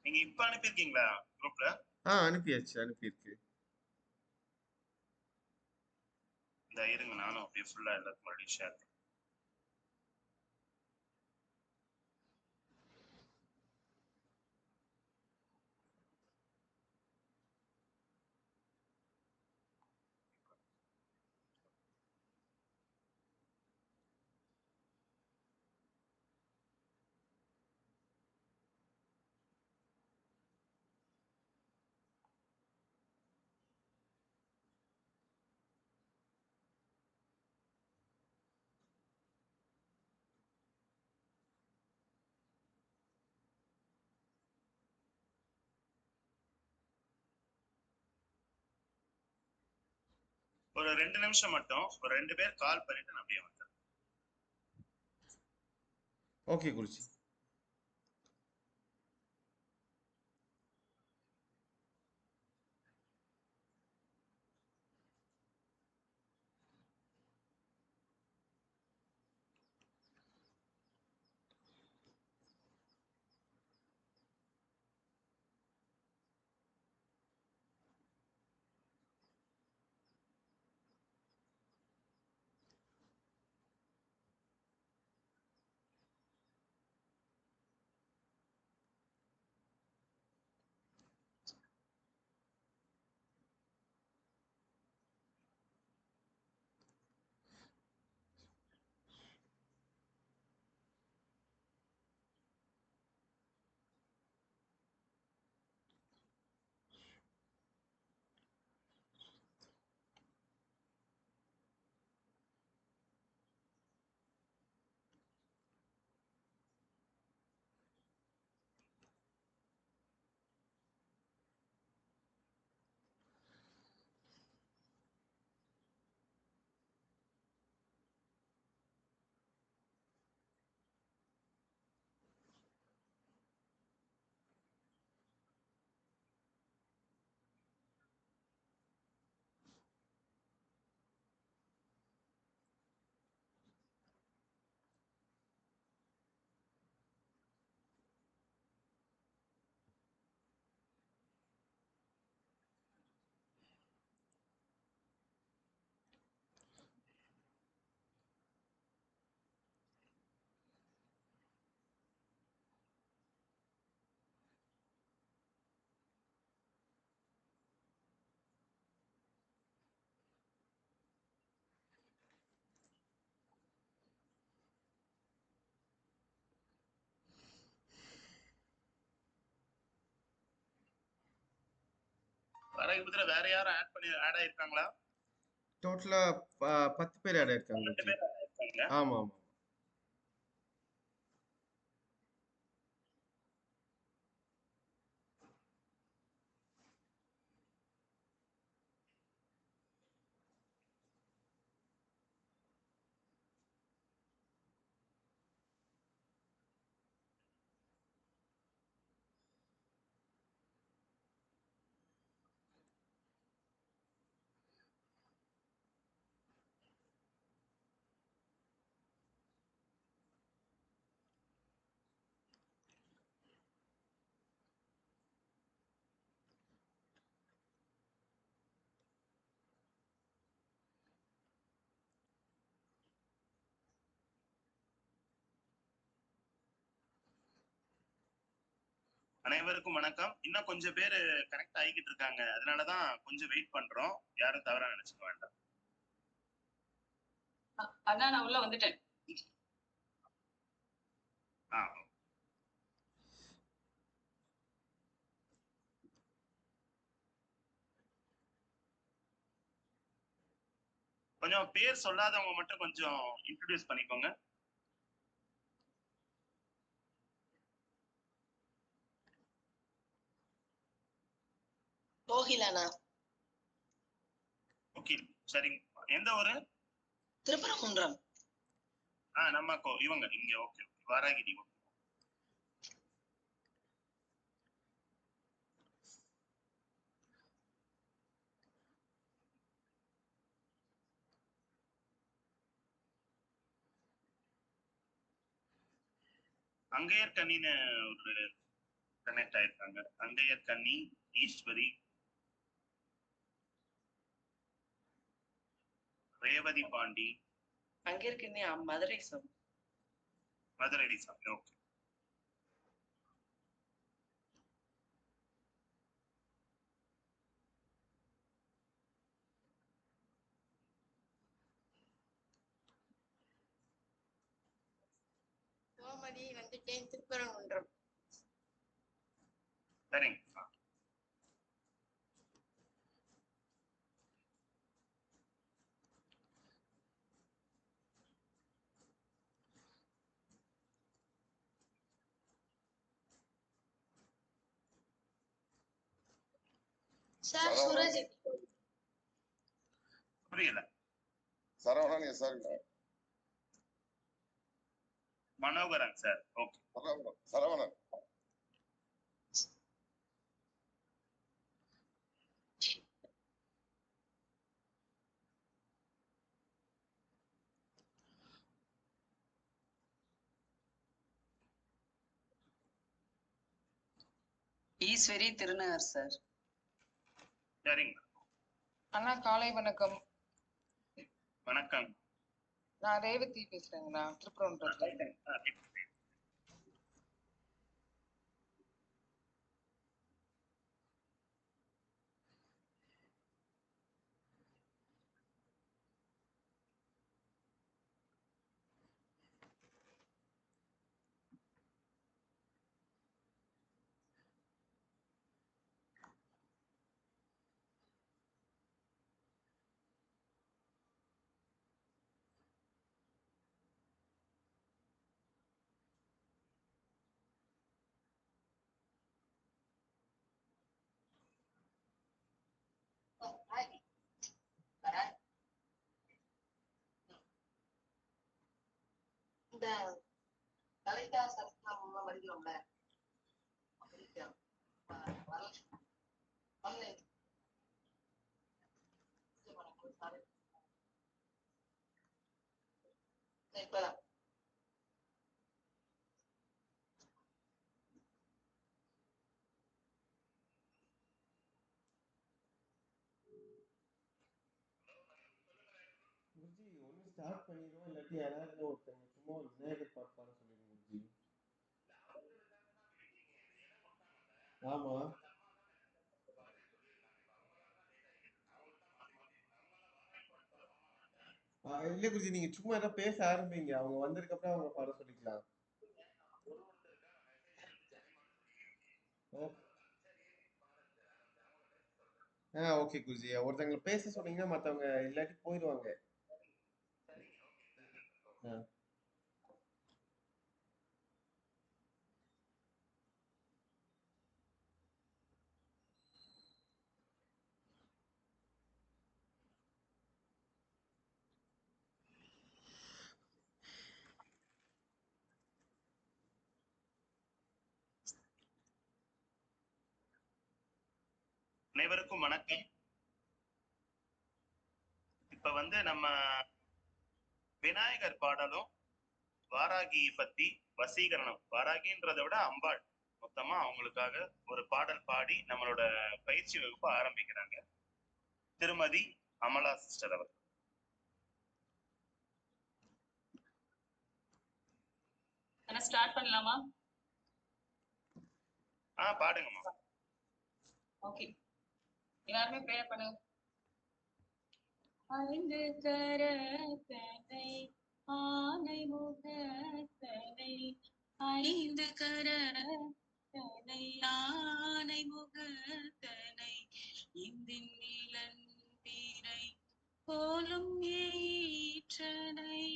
நீங்க இப்ப அனுப்பியிருக்கீங்களா குரூப்ல? அனுப்பியாச்சு, அனுப்பியிருக்கு. இந்த இருங்க, நானும் அப்படியே ஃபுல்லா எல்லாத்துக்கும் மறுபடியும் ஷேர் பண்ணேன். ஒரு 2 நிமிஷம் மட்டும், ஒரு 2 பேர் கால் பண்ணிட்டு நான் அப்படியே வந்துடுறேன். ஓகே குருஜி. வரைபடத்துல வேற யாரும் ஆட் ஆயிருக்காங்களா? டோட்டலா 10 பேர் ஆட் ஆயிருக்காங்க 12 குருஜி. பேர் ஆட் ஆயிருக்காங்க. ஆமா, ஆமா. அனைவருக்கும் வணக்கம். இன்னும் கொஞ்சம் பேர் கனெக்ட் ஆகிக்கிட்டு இருக்காங்க, அதனாலதான் கொஞ்சம் வெயிட் பண்றோம். யாரும் தவறா நினைச்சுக்க வேண்டாம். அண்ணா நான் உள்ள வந்துட்டேன். கொஞ்சம் பேர் சொல்லாதவங்க மட்டும் கொஞ்சம் இன்ட்ரோடியூஸ் பண்ணிக்கோங்க. கோகிலானா. ஓகே, சரிங்க. எந்த ஊரு? திருப்பரங்குன்றம். நம்ம இவங்க இங்க. ஓகே, வாராகிரி. அங்கேயர் கண்ணின்னு ஒரு கனெக்ட் ஆயிருக்காங்க. அங்கையர் கன்னி, ஈஸ்வரி, ரேவதி பாண்டி, அங்க இருக்கு மதுரை சார். மதுரை சாமி. ஓகே. கோமதி வந்துட்டேன், திருப்பரங்குன்றம். சரிங்க. சார் சூரஜ் புரியல. Saravanan yes sir. Manoharan sir. Okay. Saravanan. Eswari Thirunagar sir. சரிங்க. அண்ணா காலை வணக்கம். வணக்கம். நான் ரேவதி பேசுறேங்கண்ணா, திருப்பரங்குன்றத்துல. இந்த கலைதா சரஸ்வரம் வருகிறோம்ல, இப்பதான் குருஜி ஒன்று ஸ்டார்ட் பண்ணிடுவோம், இல்லாட்டி யாராவது ஒருத்தவங்க சும்மா ஒரு விநாயகர் பாட்டு பாட சொல்லிடுங்க குருஜி. ஆமா. இல்ல குருஜி, நீங்க சும்மா ஏதாவது பேச ஆரம்பிங்க, அவங்க வந்ததுக்கு அப்புறம் அவங்க பாட சொல்லிக்கலாம். ஓகே குருஜி, ஒருத்தவங்க பேச சொன்னீங்கன்னா மத்தவங்க இல்லாட்டி போயிடுவாங்க. அனைவருக்கும் வணக்கம். இப்ப வந்து நம்ம விநாயகர் பாடலும் வாராகி பத்தி வசீகரணம், வாராகின்றதை விட அம்பாள், மொத்தமா அவங்களுக்காக ஒரு பாடல் பாடி நம்மளோட பயிற்சி வகுப்பு ஆரம்பிக்கிறாங்க. திருமதி அமலா சிஸ்டர் அவர். ஸ்டார்ட் பண்ணலாமா? பாடுங்கம்மா. ஓகே, எல்லாருமே ப்ரேயர் பண்ணுங்க. ஐந்து கரத்தனை ஆனை முகத்தனை, ஐந்து கரத்தனை ஆனை முகத்தனை, இந்தின் நிலந்திரை போலும் ஈற்றனை,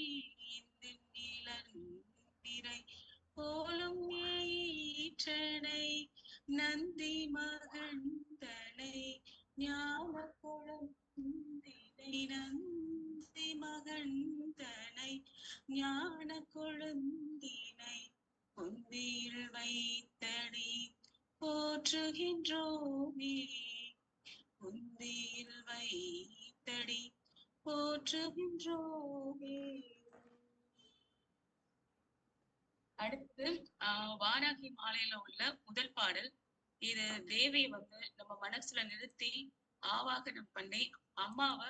இந்தின் நிலந்திரை போலும் ஈற்றனை, நந்தி மகந்தனை ஞான கொழுந்தினை, நந்தி மகந்தனை ஞான கொழுந்தினை, பொந்தியில் வைத்தடி போற்றுகின்றோமே, பொந்தியில் வைத்தடி போற்றுகின்றோமே. அடுத்து வாராகி மாலையில உள்ள முதல் பாடல். இது தேவி வந்து நம்ம மனசுல நிறுத்தி ஆவாகனம் பண்ணி அம்மாவை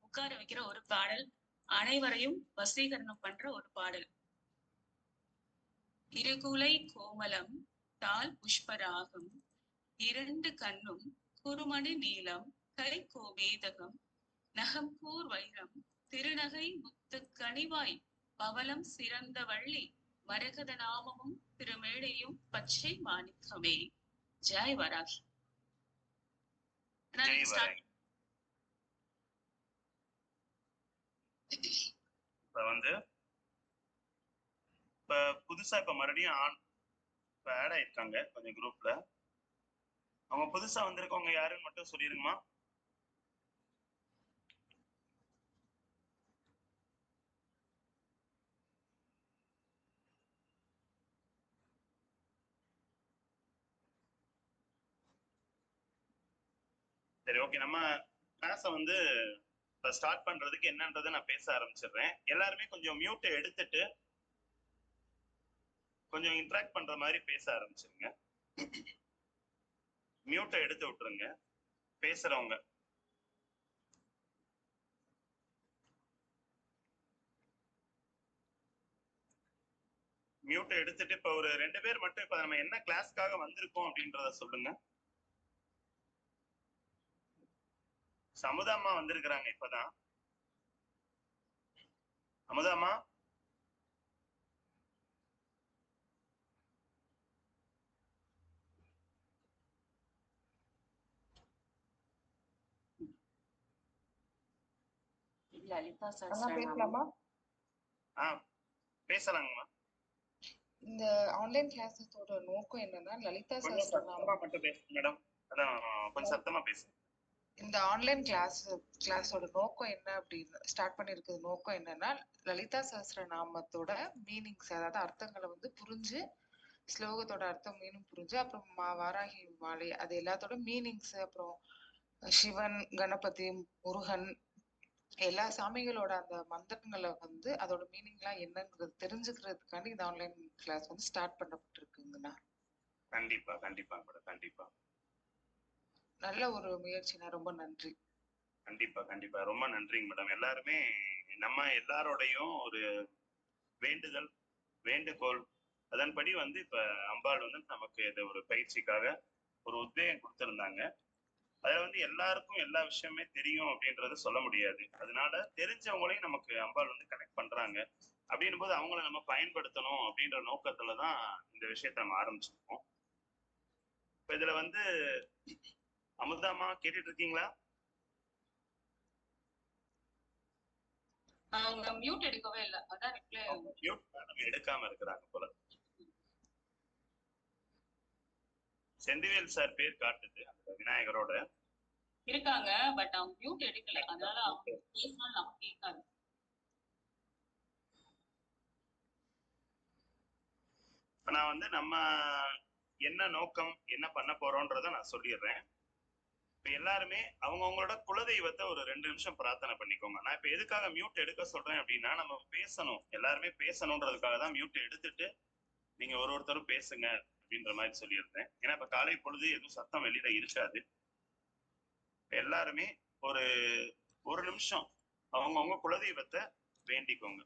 உட்கார வைக்கிற ஒரு பாடல், அனைவரையும் வசீகரணம் பண்ற ஒரு பாடல். இருகுலை கோமலம் தால் புஷ்பராகம், இரண்டு கண்ணும் குறுமணி நீளம், கை கோவேதகம், நகம் கூர் வைரம், திருநகை முத்து கனிவாய், பவளம் சிறந்த வள்ளி, மரகத நாமமும் திருமேடையும் பச்சை மாணிக்கமே. ஜெய் வராகி. ஜெய் வராகி. இப்ப வந்து புதுசா மறுபடியும் ஆட் ஆயிருக்காங்க கொஞ்சம் குரூப்ல. அவங்க புதுசா வந்திருக்கவங்க யாருன்னு மட்டும் சொல்லிருங்கம்மா. சரி, ஓகே. நம்ம கிளாஸை வந்து ஸ்டார்ட் பண்றதுக்கு என்னன்றதை நான் பேச ஆரம்பிச்சிடுறேன். எல்லாருமே கொஞ்சம் மியூட்டை எடுத்துட்டு கொஞ்சம் இன்ட்ராக்ட் பண்ற மாதிரி பேச ஆரம்பிச்சிருங்க. மியூட்டை எடுத்து விட்டுருங்க பேசுறவங்க. மியூட்டை எடுத்துட்டு இப்ப ஒரு 2 பேர் மட்டும் இப்ப நம்ம என்ன கிளாஸ்க்காக வந்திருக்கோம் அப்படின்றத சொல்லுங்க. அமுதாம்மா வந்திருக்கிறாங்க இப்பதான். அமுதாம்மா, லலிதா பேசலாமா? பேசலாங்கம்மா. இந்த ஆன்லைன் கிளாஸஸோட நோக்கம் என்னன்னா, லலிதா கொஞ்சம் சத்தமா மட்டும் பேசுங்க மேடம். அதான் கொஞ்சம் சத்தமா பேசுங்க. இந்த ஆன்லைன் கிளாஸோட நோக்கம் என்ன அப்படின்னு ஸ்டார்ட் பண்ணிருக்கிறது. நோக்கம் என்னன்னா, லலிதா சஹஸ்ரநாமத்தோட மீனிங்ஸ், அதாவது அர்த்தங்களை வந்து புரிஞ்சு, ஸ்லோகத்தோட அர்த்தம் மீனிங் புரிஞ்சு, அப்புறம் வாராகி மாலை அது எல்லாத்தோட மீனிங்ஸ், அப்புறம் சிவன், கணபதி, முருகன், எல்லா சாமிகளோட அந்த மந்திரங்களை வந்து அதோட மீனிங் எல்லாம் என்னங்கிறது தெரிஞ்சுக்கிறதுக்காண்டி இந்த ஆன்லைன் கிளாஸ் வந்து ஸ்டார்ட் பண்ணப்பட்டிருக்குங்கண்ணா. கண்டிப்பா கண்டிப்பா மேடம், கண்டிப்பா. நல்ல ஒரு முயற்சினா, ரொம்ப நன்றி. கண்டிப்பா கண்டிப்பா, ரொம்ப நன்றிங்க மேடம். எல்லாருமே நம்ம எல்லாரோடையும் ஒரு வேண்டுதல் வேண்டுகோள் அதன்படி வந்து இப்ப அம்பாள் வந்து நமக்கு இது ஒரு பயிற்சிக்காக ஒரு உத்வேகம் கொடுத்திருந்தாங்க. அதுல வந்து எல்லாருக்கும் எல்லா விஷயமே தெரியும் அப்படின்றது சொல்ல முடியாது. அதனால தெரிஞ்சவங்களையும் நமக்கு அம்பாள் வந்து கனெக்ட் பண்றாங்க. அப்படின்னும் போது அவங்கள நம்ம பயன்படுத்தணும் அப்படின்ற நோக்கத்துலதான் இந்த விஷயத்த நம்ம ஆரம்பிச்சிருக்கோம். இப்ப இதுல வந்து அமுதாமா கேட்டுட்டு இருக்கீங்களா? அவங்க மியூட் எடுக்கவே இல்ல, அதான் ரிப்ளை மியூட் எடுக்காம இருக்கிறாங்க போல. செந்திவேல் சார் பேர் காட்டுது அந்த விநாயகரோட இருக்காங்க, பட் அவங்க மியூட் எடுக்கல, அதனால அவங்க பேசினாலும் நம்ம கேட்காது. நான் வந்து நம்ம என்ன நோக்கம் என்ன பண்ண போறோம்ன்றத நான் சொல்லிடுறேன். இப்ப எல்லாருமே அவங்கவுங்களோட குலதெய்வத்தை ஒரு 2 நிமிஷம் பிரார்த்தனை பண்ணிக்கோங்க. நான் இப்ப எதுக்காக மியூட் எடுக்க சொல்றேன் அப்படின்னா, நம்ம பேசணும், எல்லாருமே பேசணுன்றதுக்காக தான் மியூட் எடுத்துட்டு நீங்க ஒருத்தரும் பேசுங்க அப்படின்ற மாதிரி சொல்லியிருந்தேன். ஏன்னா இப்ப காலை பொழுது எதுவும் சத்தம் வெளியில இருக்காது. எல்லாருமே ஒரு நிமிஷம் அவங்கவுங்க குலதெய்வத்தை வேண்டிக்கோங்க.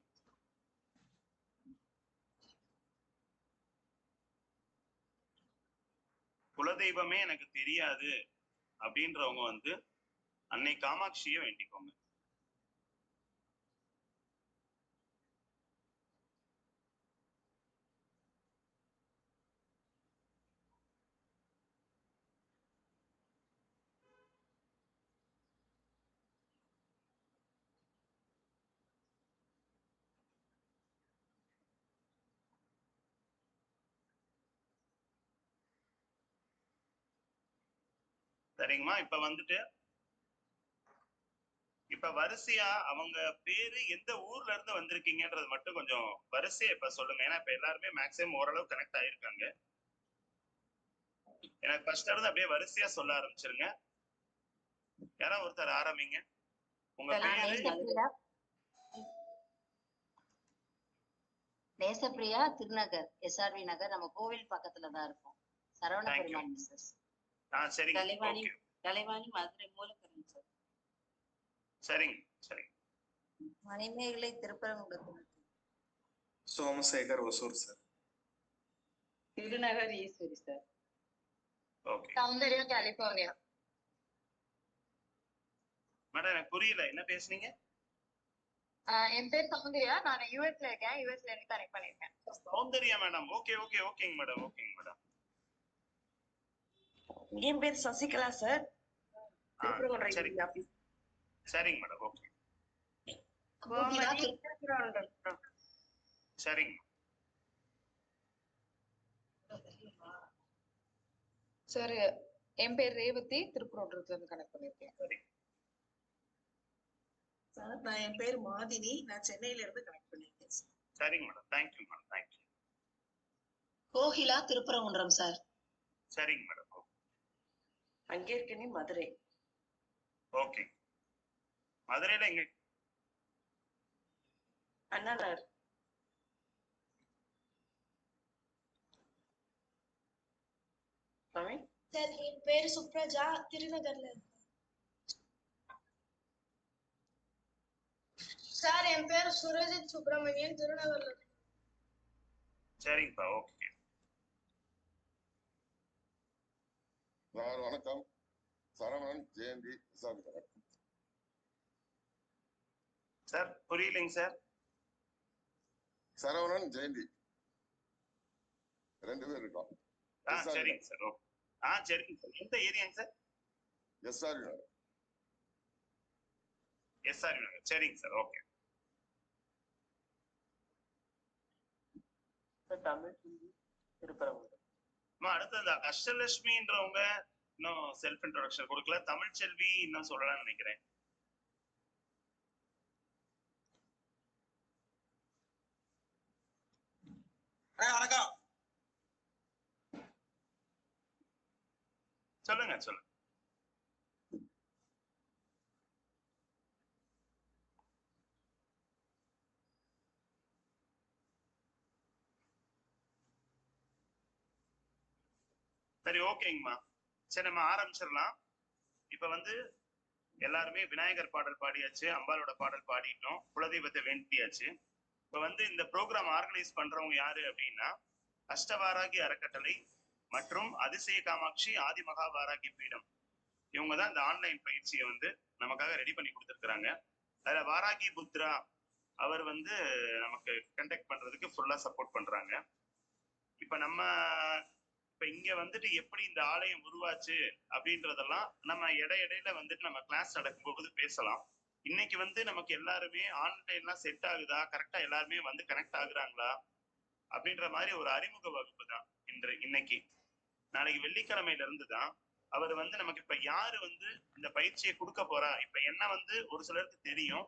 குலதெய்வமே எனக்கு தெரியாது அப்படின்றவங்க வந்து அன்னை காமாட்சியை வேண்டிக்கோங்க. சரிங்கம்மா. இப்ப வந்துட்டு இப்ப வரிசையா அவங்க பேரு எந்த ஊர்ல இருந்து வந்திருக்கீங்கன்றது மட்டும் கொஞ்சம் வரிசையா இப்ப சொல்லுங்க. ஏன்னா இப்ப எல்லாருமே மேக்சிமம் ஓரளவு கனெக்ட் ஆயிருக்காங்க. எனக்கு ஃபர்ஸ்ட் இருந்து அப்படியே வரிசையா சொல்ல ஆரம்பிச்சிருங்க. யாராவது ஒருத்தர் ஆரம்பிங்க. உங்க பேரு நேசப்பிரியா திருநகர் எஸ்ஆர்வி நகர், நம்ம கோவில் பக்கத்துல தான் இருக்கோம். Saravana Thank you. Perumal Mrs. சரிங்க. கலைவாணி ஓகே. கலைவாணி மதுரை மூலக்கரன் சார். சரிங்க சரிங்க. மணிமேகலை திருப்பரங்குன்றத்தில். Somasekhar Hosur sir. Thirunagar Eswari sir. Okay. Soundarya California. Madam எனக்கு புரியல, என்ன பேசுனீங்க? என் பேர் சௌந்தர்யா, நான் யூஎஸ்ல இருக்கேன். யூஎஸ்ல இருந்து கனெக்ட் பண்ணிருக்கேன். சௌந்தர்யா மேடம். ஓகே ஓகே ஓகேங்க மேடம். ஓகேங்க மேடம். என் பேர் சசிகலா சார். சரி சரிங்க மேடம். ஓகே சரிங்க. சார் என் பேர் ரேவதி, திருப்பூர்ல இருந்து கனெக்ட் பண்ணிருக்கேன். சார் நான் என் பேர் மாதினி, நான் சென்னையில இருந்து கனெக்ட் பண்ணிருக்கேன். சரிங்க madam. Thank you madam. Thank you. Kokila Thiruparankundram sir. சரிங்க மேடம். அங்கே இருக்கேனே மதுரை. ஓகே. மதுரையில எங்க? அண்ணாநகர். சாமி சார் என் பேர் சுப்ரஜா, திருநகர்ல இருக்கேன். சார் என் பேர் சுரஜித் சுப்பிரமணியன், திருநகர்ல இருக்கேன். சரிங்கப்பா. ஓகே சார் வணக்கம். சரவணன் ஜெயந்தி விசாரிக்கிறேன். சார் புரியலைங்க சார். சரவணன் ஜெயந்தி 2 பேர் இருக்கோம். சரிங்க சார். ஓகே. சரிங்க சார். எந்த ஏரியாங்க சார்? எஸ்ஆர்வி நகர். எஸ்ஆர்வி நகர். சரிங்க சார். ஓகே. தமிழ் திருப்பரங்குன்றம். அடுத்தது அஷ்டலட்சுமின்றவங்க இன்னும் செல்ஃப் இன்ட்ரோடக்ஷன் கொடுக்கல. தமிழ்ச்செல்வி இன்னும் சொல்லலாம்னு நினைக்கிறேன். வணக்கம். சொல்லுங்க சொல்லுங்க. சரி ஓகேங்கம்மா. சரி நம்ம ஆரம்பிச்சிடலாம். இப்ப வந்து எல்லாருமே விநாயகர் பாடல் பாடியாச்சு, அம்பாலோட பாடல் பாடிட்டோம், குலதெய்வத்தை வேண்டியாச்சு. இப்ப வந்து இந்த ப்ரோக்ராம் ஆர்கனைஸ் பண்றவங்க யாரு அப்படின்னா அஷ்டவாராகி அறக்கட்டளை மற்றும் அதிசய காமாட்சி ஆதி மகாவாராகி பீடம். இவங்க தான் இந்த ஆன்லைன் பயிற்சியை வந்து நமக்காக ரெடி பண்ணி கொடுத்துருக்குறாங்க. அதுல வாராகி புத்ரா அவர் வந்து நமக்கு கண்டக்ட் பண்றதுக்கு ஃபுல்லா சப்போர்ட் பண்றாங்க. இப்ப நம்ம இப்ப இங்க வந்துட்டு எப்படி இந்த ஆலயம் உருவாச்சு அப்படின்றதெல்லாம் நம்ம இடையில வந்துட்டு நம்ம கிளாஸ் நடக்கும்போது பேசலாம். இன்னைக்கு வந்து நமக்கு எல்லாருமே ஆன்லைன்லாம் செட் ஆகுதா, கரெக்டா எல்லாருமே வந்து கனெக்ட் ஆகுறாங்களா அப்படின்ற மாதிரி ஒரு அறிமுக வகுப்பு தான் இன்னைக்கு. நாளைக்கு வெள்ளிக்கிழமையில இருந்து தான் அவர் வந்து நமக்கு இப்ப யாரு வந்து இந்த பயிற்சியை கொடுக்க போறா. இப்ப என்ன வந்து ஒரு சிலருக்கு தெரியும்,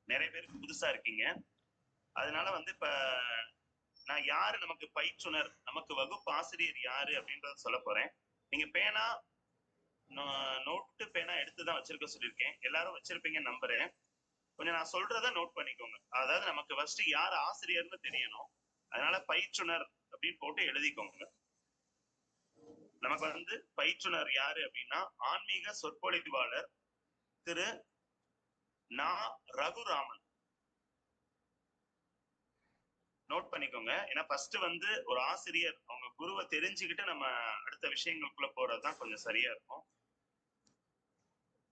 நிறைய பேருக்கு புதுசா இருக்கீங்க. அதனால வந்து இப்ப நான் யாரு நமக்கு பயிற்றுனர், நமக்கு வகுப்பு ஆசிரியர் யாரு அப்படின்றத சொல்ல போறேன். நீங்க பேனா நோட்டு பேனா எடுத்துதான் வச்சிருக்க சொல்லியிருக்கேன். எல்லாரும் வச்சிருப்பீங்கன்னு நம்புறேன். கொஞ்சம் நான் சொல்றத நோட் பண்ணிக்கோங்க. அதாவது நமக்கு ஃபர்ஸ்ட் யார் ஆசிரியர்னு தெரியணும். அதனால பயிற்றுனர் அப்படின்னு போட்டு எழுதிக்கோங்க. நமக்கு வந்து பயிற்றுனர் யாரு அப்படின்னா ஆன்மீக சொற்பொழிவாளர் திரு நா. ரகுராமன். நோட் பண்ணிக்கோங்க. ஏன்னா ஃபர்ஸ்ட் வந்து ஒரு ஆசிரியர் அவங்க குருவை தெரிஞ்சுக்கிட்டு நம்ம அடுத்த விஷயங்களுக்குள்ள போறதுதான் கொஞ்சம் சரியா இருக்கும்.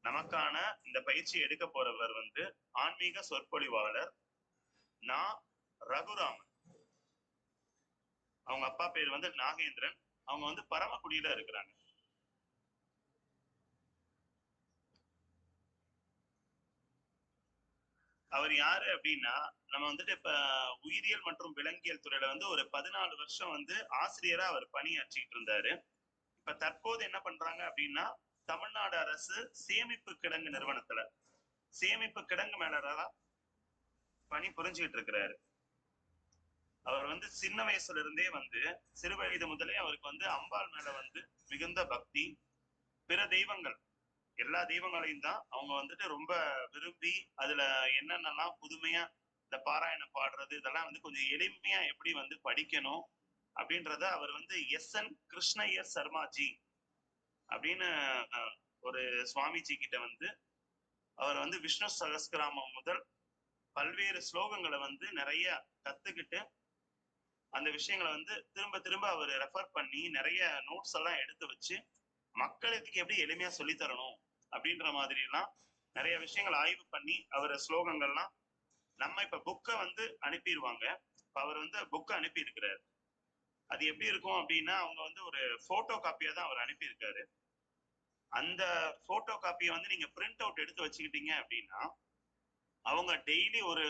நமக்கான இந்த பயிற்சி எடுக்க போறவர் வந்து ஆன்மீக சொற்பொழிவாளர் நா. ரகுராமன். அவங்க அப்பா பேர் வந்து நாகேந்திரன். அவங்க வந்து பரமக்குடியில இருக்கிறாங்க. அவர் யாரு அப்படின்னா நம்ம வந்துட்டு இப்ப உயிரியல் மற்றும் விலங்கியல் துறையில வந்து ஒரு 14 வருஷம் வந்து ஆசிரியரா அவர் பணியாற்றிட்டு இருந்தாரு. இப்ப தற்போது என்ன பண்றாங்க அப்படின்னா தமிழ்நாடு அரசு சேமிப்பு கிடங்கு நிறுவனத்துல சேமிப்பு கிடங்கு மேலாளரா பணி புரிஞ்சுக்கிட்டு இருக்கிறாரு. அவர் வந்து சின்ன வயசுல இருந்தே வந்து சிறு வயது முதலே அவருக்கு வந்து அம்பாள் மேல வந்து மிகுந்த பக்தி. பிற தெய்வங்கள் எல்லா தெய்வங்களையும் தான் அவங்க வந்துட்டு ரொம்ப விரும்பி அதுல என்னென்னலாம் புதுமையா இந்த பாராயணம் பாடுறது இதெல்லாம் வந்து கொஞ்சம் எளிமையா எப்படி வந்து படிக்கணும் அப்படின்றத அவர் வந்து எஸ்என் கிருஷ்ணய்யர் சர்மாஜி அப்படின்னு ஒரு சுவாமிஜி கிட்ட வந்து அவர் வந்து விஷ்ணு சகஸ்கிராமம் முதல் பல்வேறு ஸ்லோகங்களை வந்து நிறைய கத்துக்கிட்டு அந்த விஷயங்களை வந்து திரும்ப திரும்ப அவர் ரெஃபர் பண்ணி நிறைய நோட்ஸ் எல்லாம் எடுத்து வச்சு மக்களுக்கு எப்படி எளிமையா சொல்லி தரணும் அப்படின்ற மாதிரி எல்லாம் நிறைய விஷயங்கள் ஆய்வு பண்ணி அவர் ஸ்லோகங்கள்லாம் நம்ம இப்ப புக்கை வந்து அனுப்பிடுவாங்க. இப்ப அவர் வந்து புக்கை அனுப்பி இருக்கிறாரு. அது எப்படி இருக்கும் அப்படின்னா அவங்க வந்து ஒரு போட்டோ காப்பியா தான் அவர் அனுப்பியிருக்காரு. அந்த போட்டோ காப்பியை வந்து நீங்க பிரிண்ட் அவுட் எடுத்து வச்சுக்கிட்டீங்க அப்படின்னா அவங்க டெய்லி ஒரு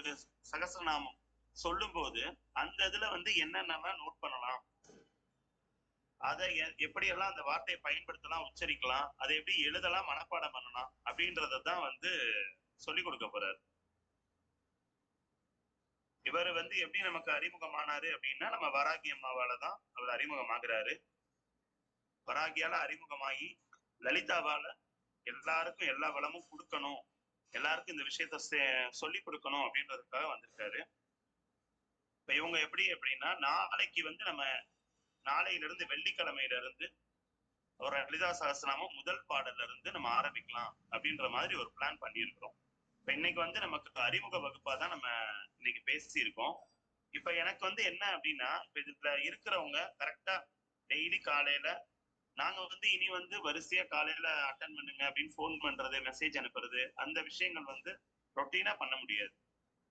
சகஸ்ரநாமம் சொல்லும் போது அந்த இதுல வந்து என்னென்னலாம் நோட் பண்ணலாம், அதை எப்படியெல்லாம் அந்த வார்த்தையை பயன்படுத்தலாம், உச்சரிக்கலாம், அதை எப்படி எழுதலாம், மனப்பாடம் பண்ணலாம் அப்படின்றதான் வந்து சொல்லி கொடுக்க போறாரு. இவர் வந்து எப்படி நமக்கு அறிமுகமானாரு அப்படின்னா நம்ம வராகி அம்மாவால தான் அவர் அறிமுகமாகிறாரு. வராகியால அறிமுகமாகி லலிதாவால எல்லாருக்கும் எல்லா வளமும் கொடுக்கணும், எல்லாருக்கும் இந்த விஷயத்த சொல்லி கொடுக்கணும் அப்படின்றதுக்காக வந்திருக்காரு. இப்ப இவங்க எப்படி அப்படின்னா நாளைக்கு வந்து நம்ம நாளையில இருந்து வெள்ளிக்கிழமையில இருந்து ஒரு லலிதா சகஸ்ரநாமம் முதல் பாடல்ல இருந்து நம்ம ஆரம்பிக்கலாம் அப்படின்ற மாதிரி ஒரு பிளான் பண்ணியிருக்கிறோம். இப்ப இன்னைக்கு வந்து நமக்கு அறிமுக வகுப்பா தான் நம்ம இன்னைக்கு பேசியிருக்கோம். இப்ப எனக்கு வந்து என்ன அப்படின்னா இப்ப இதுல இருக்கிறவங்க கரெக்டா டெய்லி காலையில நாங்க வந்து இனி வந்து வரிசையா காலையில அட்டன் பண்ணுங்க அப்படின்னு போன் பண்றது, மெசேஜ் அனுப்புறது, அந்த விஷயங்கள் வந்து ரொட்டீனா பண்ண முடியாது.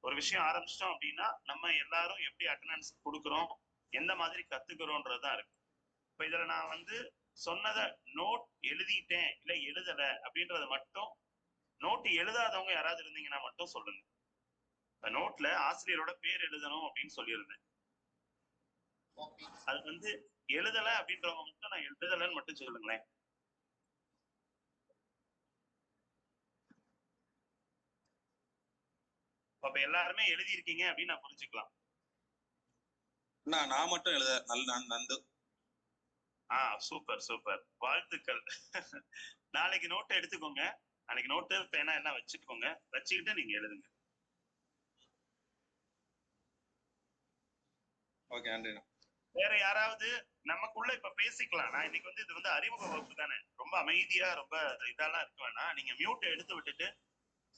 ஒரு விஷயம் ஆரம்பிச்சிட்டோம் அப்படின்னா நம்ம எல்லாரும் எப்படி அட்டெண்டன்ஸ் கொடுக்குறோம், எந்த மாதிரி கத்துக்கிறோன்றதுதான் இருக்கு. இப்ப இதுல நான் வந்து சொன்னதை நோட் எழுதிட்டேன் இல்ல எழுதல அப்படின்றத மட்டும், நோட்டு எழுதாதவங்க யாராவது இருந்தீங்கன்னா மட்டும் சொல்லுங்க. இப்ப நோட்ல ஆசிரியரோட பேர் எழுதணும் அப்படின்னு சொல்லியிருந்தேன். அது வந்து எழுதல அப்படின்றவங்க மட்டும் நான் எழுதலன்னு மட்டும் சொல்லுங்களேன். அப்ப எல்லாருமே எழுதி இருக்கீங்க அப்படின்னு நான் புரிஞ்சுக்கலாம். நான் மட்டும் எழுத நந்து. சூப்பர் சூப்பர், வாழ்த்துக்கள். நாளைக்கு நோட்டை எடுத்துக்கோங்க. நாளைக்கு நோட்டு பேனா எல்லாம் வச்சுக்கோங்க, வச்சுக்கிட்டு நீங்க எழுதுங்க. ஓகே, நன்றி. வேற யாராவது நமக்குள்ள இப்ப பேசிக்கலாம். நான் இன்னைக்கு வந்து இது வந்து அறிமுக வகுப்பு தானே, ரொம்ப அமைதியா ரொம்ப இதெல்லாம் இருக்க வேணாம். நீங்க மியூட்டை எடுத்து விட்டுட்டு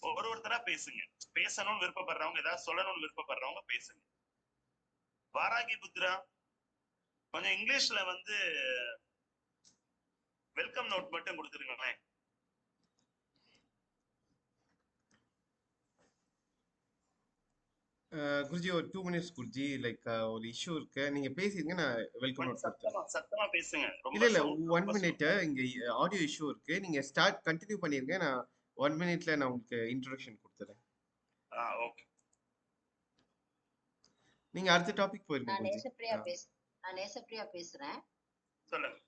ஒருத்தரா பேசுங்க. பேசணும்னு விருப்பப்படுறவங்க, ஏதாவது சொல்லணும்னு விருப்பப்படுறவங்க பேசுங்க. வாராகி புத்ரா கொஞ்சம் இங்கிலீஷ்ல வந்து வெல்கம் நோட் மட்டும் கொடுத்துருங்களேன். குருஜி ஒரு 2 minutes குருஜி, லைக் ஒரு இஷ்யூ இருக்கு, நீங்க பேசிருங்க, நான் வெல்கம் நோட் கொடுத்துறேன். சத்தமா பேசுங்க. இல்ல 1 minute இங்க ஆடியோ இஷ்யூ இருக்கு, நீங்க ஸ்டார்ட் கண்டினியூ பண்ணிருங்க, நான் 1 minuteல நான் உங்களுக்கு இன்ட்ரோடக்ஷன் கொடுத்துறேன். ஓகே, நீங்க அடுத்த டாபிக் போயிருங்க. நான் நேசப்பிரியா பேசுறேன். சொல்லுங்க.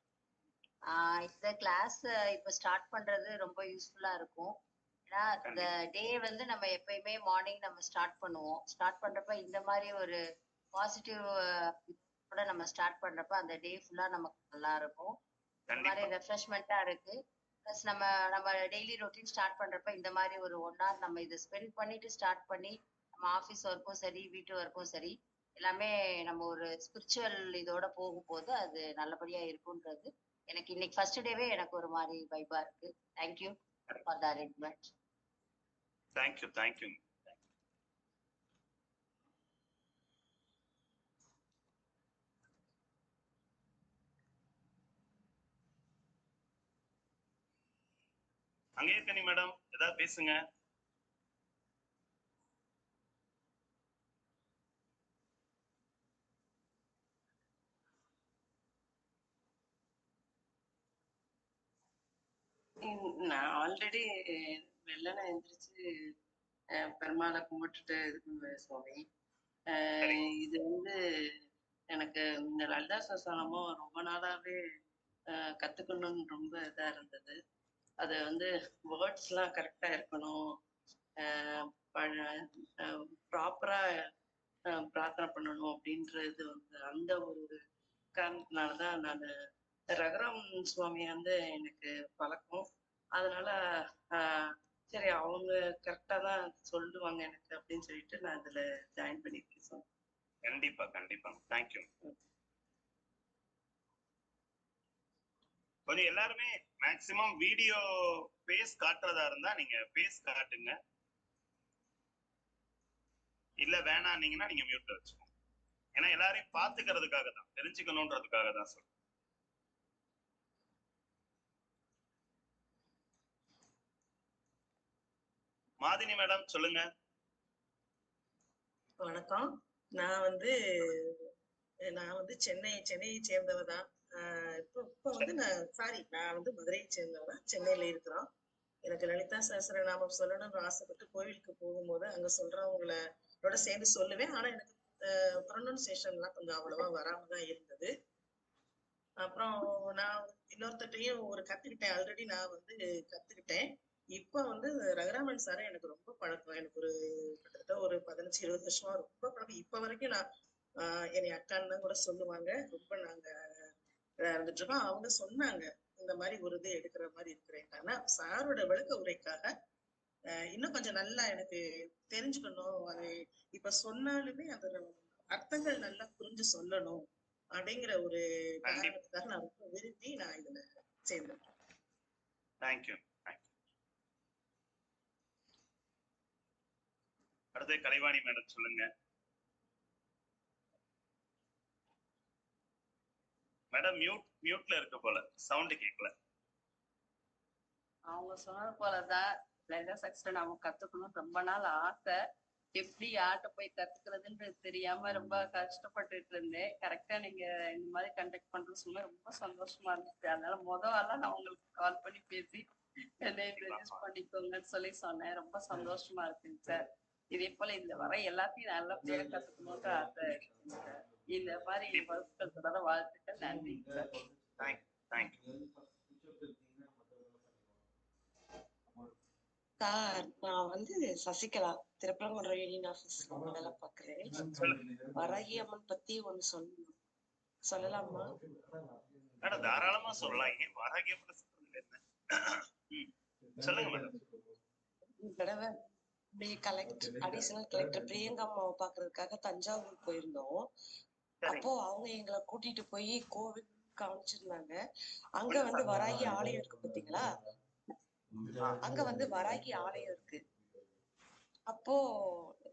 இந்த கிளாஸ் இப்ப ஸ்டார்ட் பண்றது ரொம்ப யூஸ்ஃபுல்லா இருக்கும். ஏன்னா இந்த டே வந்து நம்ம எப்பயுமே மார்னிங் நம்ம ஸ்டார்ட் பண்ணுவோம். ஸ்டார்ட் பண்றப்ப இந்த மாதிரி ஒரு பாசிட்டிவ் கூட நம்ம ஸ்டார்ட் பண்றப்ப அந்த டே ஃபுல்லா நமக்கு நல்லா இருக்கும். இந்த மாதிரி ரெஃப்ரெஷ்மெண்டா இருக்கு. ப்ளஸ் நம்ம டெய்லி ரொட்டீன் ஸ்டார்ட் பண்றப்ப இந்த மாதிரி ஒரு 1 hour நம்ம இதை ஸ்பெண்ட் பண்ணிட்டு ஸ்டார்ட் பண்ணி நம்ம ஆஃபீஸ் ஒர்க்கும் சரி, வீட்டு ஒர்க்கும் சரி, எல்லாமே நம்ம ஒரு ஸ்பிரிச்சுவல் இதோட போகும்போது அது நல்லபடியா இருக்குன்றது எனக்கு இன்னைக்கு ஃபர்ஸ்ட் டேவே எனக்கு ஒரு மாதிரி வைபா இருக்கு. Thank you for the arrangement. Thank you. அங்கே இருக்கனி மேடம், ஏதாவது பேசுங்க. நான் ஆல்ரெடி வெள்ளனை எந்திரிச்சு பெருமாளை கும்பிட்டுட்டு இது பண்ணுவேன் சுவாமி. இது வந்து எனக்கு இந்த லலிதா சகஸ்ரநாமம் ரொம்ப நாளாவே கத்துக்கணும்னு ரொம்ப இதா இருந்தது. அது வந்து வேர்ட்ஸ்லாம் கரெக்டா இருக்கணும், ப்ராப்பரா பிரார்த்தனை பண்ணணும் அப்படின்றது வந்து அந்த ஒரு காரணத்தினாலதான் நான் ரகுராம் சுவாமி வந்து எனக்கு பழக்கம். அதனால சரி அவங்க அவங்க கரெக்டா தான் சொல்லுவாங்க எனக்கு அப்படின்னு சொல்லிட்டு நான் அதுல ஜாயின் பண்ணிருக்கேன் சார். கண்டிப்பா கண்டிப்பா. தேங்க்யூ. கொஞ்சம் எல்லாருமே மேக்சிமம் வீடியோ ஃபேஸ் காட்டுறதா இருந்தா நீங்க ஃபேஸ் காட்டுங்க. இல்ல வேணான்னீங்கன்னா நீங்க மியூட்ல வச்சுக்கோங்க. ஏன்னா எல்லாரையும் பாத்துக்கிறதுக்காக தான், தெரிஞ்சுக்கணுன்றதுக்காக தான் சொல்றேன். மாதினி மேடம் சொல்லுங்க. வணக்கம். நான் வந்து சென்னையை சேர்ந்தவ தான். இப்போ வந்து நான் வந்து மதுரையை சேர்ந்தவ தான். சென்னையில இருக்கிறோம். எனக்கு லலிதா சஹஸ்ரநாமம் சொல்லணும்னு ஆசைப்பட்டு கோவிலுக்கு போகும்போது அங்க சொல்றவங்களோட சேர்ந்து சொல்லுவேன். ஆனா எனக்கு ப்ரொனன்சியேஷன்லாம் கொஞ்சம் அவ்வளவா வராம தான் இருந்தது. அப்புறம் நான் இன்னொருத்தையும் கத்துக்கிட்டேன். ஆல்ரெடி நான் வந்து கத்துக்கிட்டேன். இப்ப வந்து ரகுராமன் சாரை எனக்கு ரொம்ப பழக்கம். எனக்கு கிட்டத்தட்ட ஒரு 15-20 வருஷமா ரொம்ப பழக்கம். இப்ப வரைக்கும் நான் என்னை அக்கான்னு தான் கூட சொல்லுவாங்க. ரொம்ப நாங்க இருந்துட்டு இருக்கோம். அவங்க சொன்னாங்க இந்த மாதிரி ஒரு இது எடுக்கிற மாதிரி இருக்கிறேன். ஆனா சாரோட விளக்க உரைக்காக இன்னும் கொஞ்சம் நல்லா எனக்கு தெரிஞ்சுக்கணும். அது இப்ப சொன்னாலுமே அந்த அர்த்தங்கள் நல்லா புரிஞ்சு சொல்லணும் அப்படிங்கிற ஒரு காரணத்துக்காக நான் ரொம்ப விரும்பி நான் இதுல சேர்ந்தேன். தேங்க்யூ. அடுத்து கலைவாணி மேடம் சொல்லுங்க. மேடம் மியூட்ல இருக்க போல, சவுண்ட் கேட்கல. அவங்க சொன்னது போலதான் லலிதா சஹஸ்ரநாமம் கத்துக்கணும் ரொம்ப நாள் ஆசை. எப்படி யார்கிட்ட போய் கத்துக்கிறதுன்றது தெரியாம ரொம்ப கஷ்டப்பட்டுட்டு இருந்தேன். கரெக்டா நீங்க இந்த மாதிரி கண்டக்ட் பண்றது சொன்னா ரொம்ப சந்தோஷமா இருந்துச்சு. அதனால முதல்ல நான் உங்களுக்கு கால் பண்ணி பேசி என்னை ரெஜிஸ்டர் பண்ணிக்கோங்கன்னு சொன்னேன். ரொம்ப சந்தோஷமா இருக்குங்க சார். இதே போல இந்த வர எல்லாத்தையும் நல்லபடியாக கத்துக்கணும்ன்ற ஆசை இருக்குங்க சார். இந்த மாதிரி வகுப்புகள் தொடர வாழ்த்துக்கள். நன்றி சார். சார், நான் வந்து சசிகலா திருப்பரங்குன்றம் யூனியன் ஆபீஸ்ல வேலை பாக்குறேன். வராகி அம்மன் பத்தி ஒண்ணு சொல்லலாமா? தாராளமா சொல்லலாம். ஏன் வராகி அம்மன் சொல்றது என்ன? சொல்லுங்க மேடம். தடவை அடிஷனல் கலெக்டர் பிரியங்கா அம்மாவை பாக்குறதுக்காக தஞ்சாவூர் போயிருந்தோம். அப்போ அவங்க எங்களை கூட்டிட்டு போய் கோவில் காமிச்சிருந்தாங்க. அங்க வந்து வராகி ஆலயம் இருக்கு பாத்தீங்களா? அங்க வந்து வராகி ஆலயம் இருக்கு. அப்போ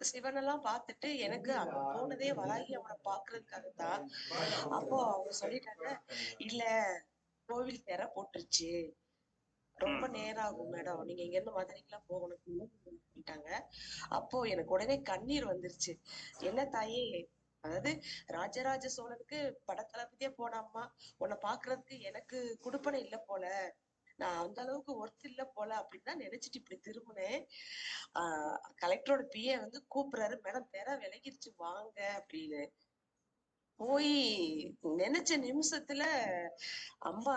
சிவனெல்லாம் பார்த்துட்டு எனக்கு அங்க போனதே வராகி அவனை பாக்குறதுக்காகத்தான். அப்போ அவங்க சொல்லிட்டாங்க, இல்ல கோவில் திற போட்டுருச்சு, ரொம்ப நேரம் ஆகும் மேடம், நீங்க இங்க இருந்து மதுரைக்கெல்லாம் போகணும். அப்போ எனக்கு உடனே கண்ணீர் வந்துருச்சு. என்ன தாயே, அதாவது ராஜராஜ சோழனுக்கு படத்தளபதியே போனாமா, உன்னை பாக்குறதுக்கு எனக்கு குடுப்பனை இல்ல போல, நான் அந்த அளவுக்கு ஒர்த் இல்ல போல அப்படின்னு தான் நினைச்சிட்டு இப்படி திரும்பினேன். கலெக்டரோட பிஏ வந்து கூப்பிடுறாரு, மேடம் தெர விலகிருச்சு வாங்க அப்படின்னு. போய் நினைச்ச நிமிஷத்துல அம்மா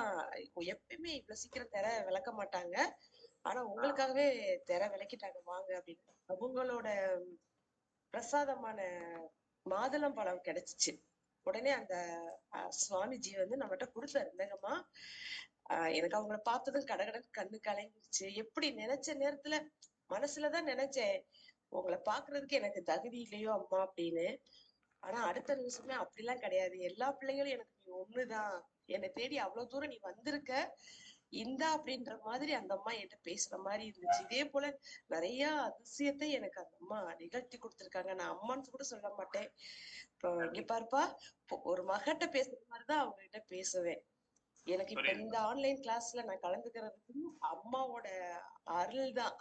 எப்பயுமே இவ்வளவு சீக்கிரம் தெர விளக்க மாட்டாங்க, ஆனா உங்களுக்காகவே தெர விளக்கிட்டாங்க வாங்க அப்படின்னு. அவங்களோட பிரசாதமான மாதுளம்பழம் கிடைச்சிச்சு. உடனே அந்த சுவாமிஜி வந்து நம்மகிட்ட கொடுத்தாரு, இல்லைங்கம்மா எனக்கு அவங்கள பார்த்ததும் கடகடன் கண்ணு கலங்கிருச்சு. எப்படி நினைச்ச நேரத்துல மனசுலதான் நினைச்சேன், உங்களை பாக்குறதுக்கு எனக்கு தகுதி இல்லையோ அம்மா அப்படின்னு. ஆனா அடுத்த நிமிஷமே அப்படிலாம் கிடையாது, எல்லா பிள்ளைங்களும் எனக்கு நீ ஒண்ணுதான், என்னை தேடி அவ்வளவு தூரம் நீ வந்திருக்க இந்தா அப்படின்ற மாதிரி அந்த அம்மா என்கிட்ட பேசுற மாதிரி இருந்துச்சு. இதே போல நிறைய அதிசயத்தை எனக்கு அந்த அம்மா நிகழ்த்தி கொடுத்துருக்காங்க. நான் அம்மான்னு கூட சொல்ல மாட்டேன். இப்போ இங்க பாருப்பா, ஒரு மகிட்ட பேசுற மாதிரிதான் அவங்க கிட்ட பேசுவேன். எனக்கு இப்ப இந்த ஆன்லைன் கிளாஸ்ல நான் கலந்துக்கிறதுக்கு அம்மாவோட அருள் தான்.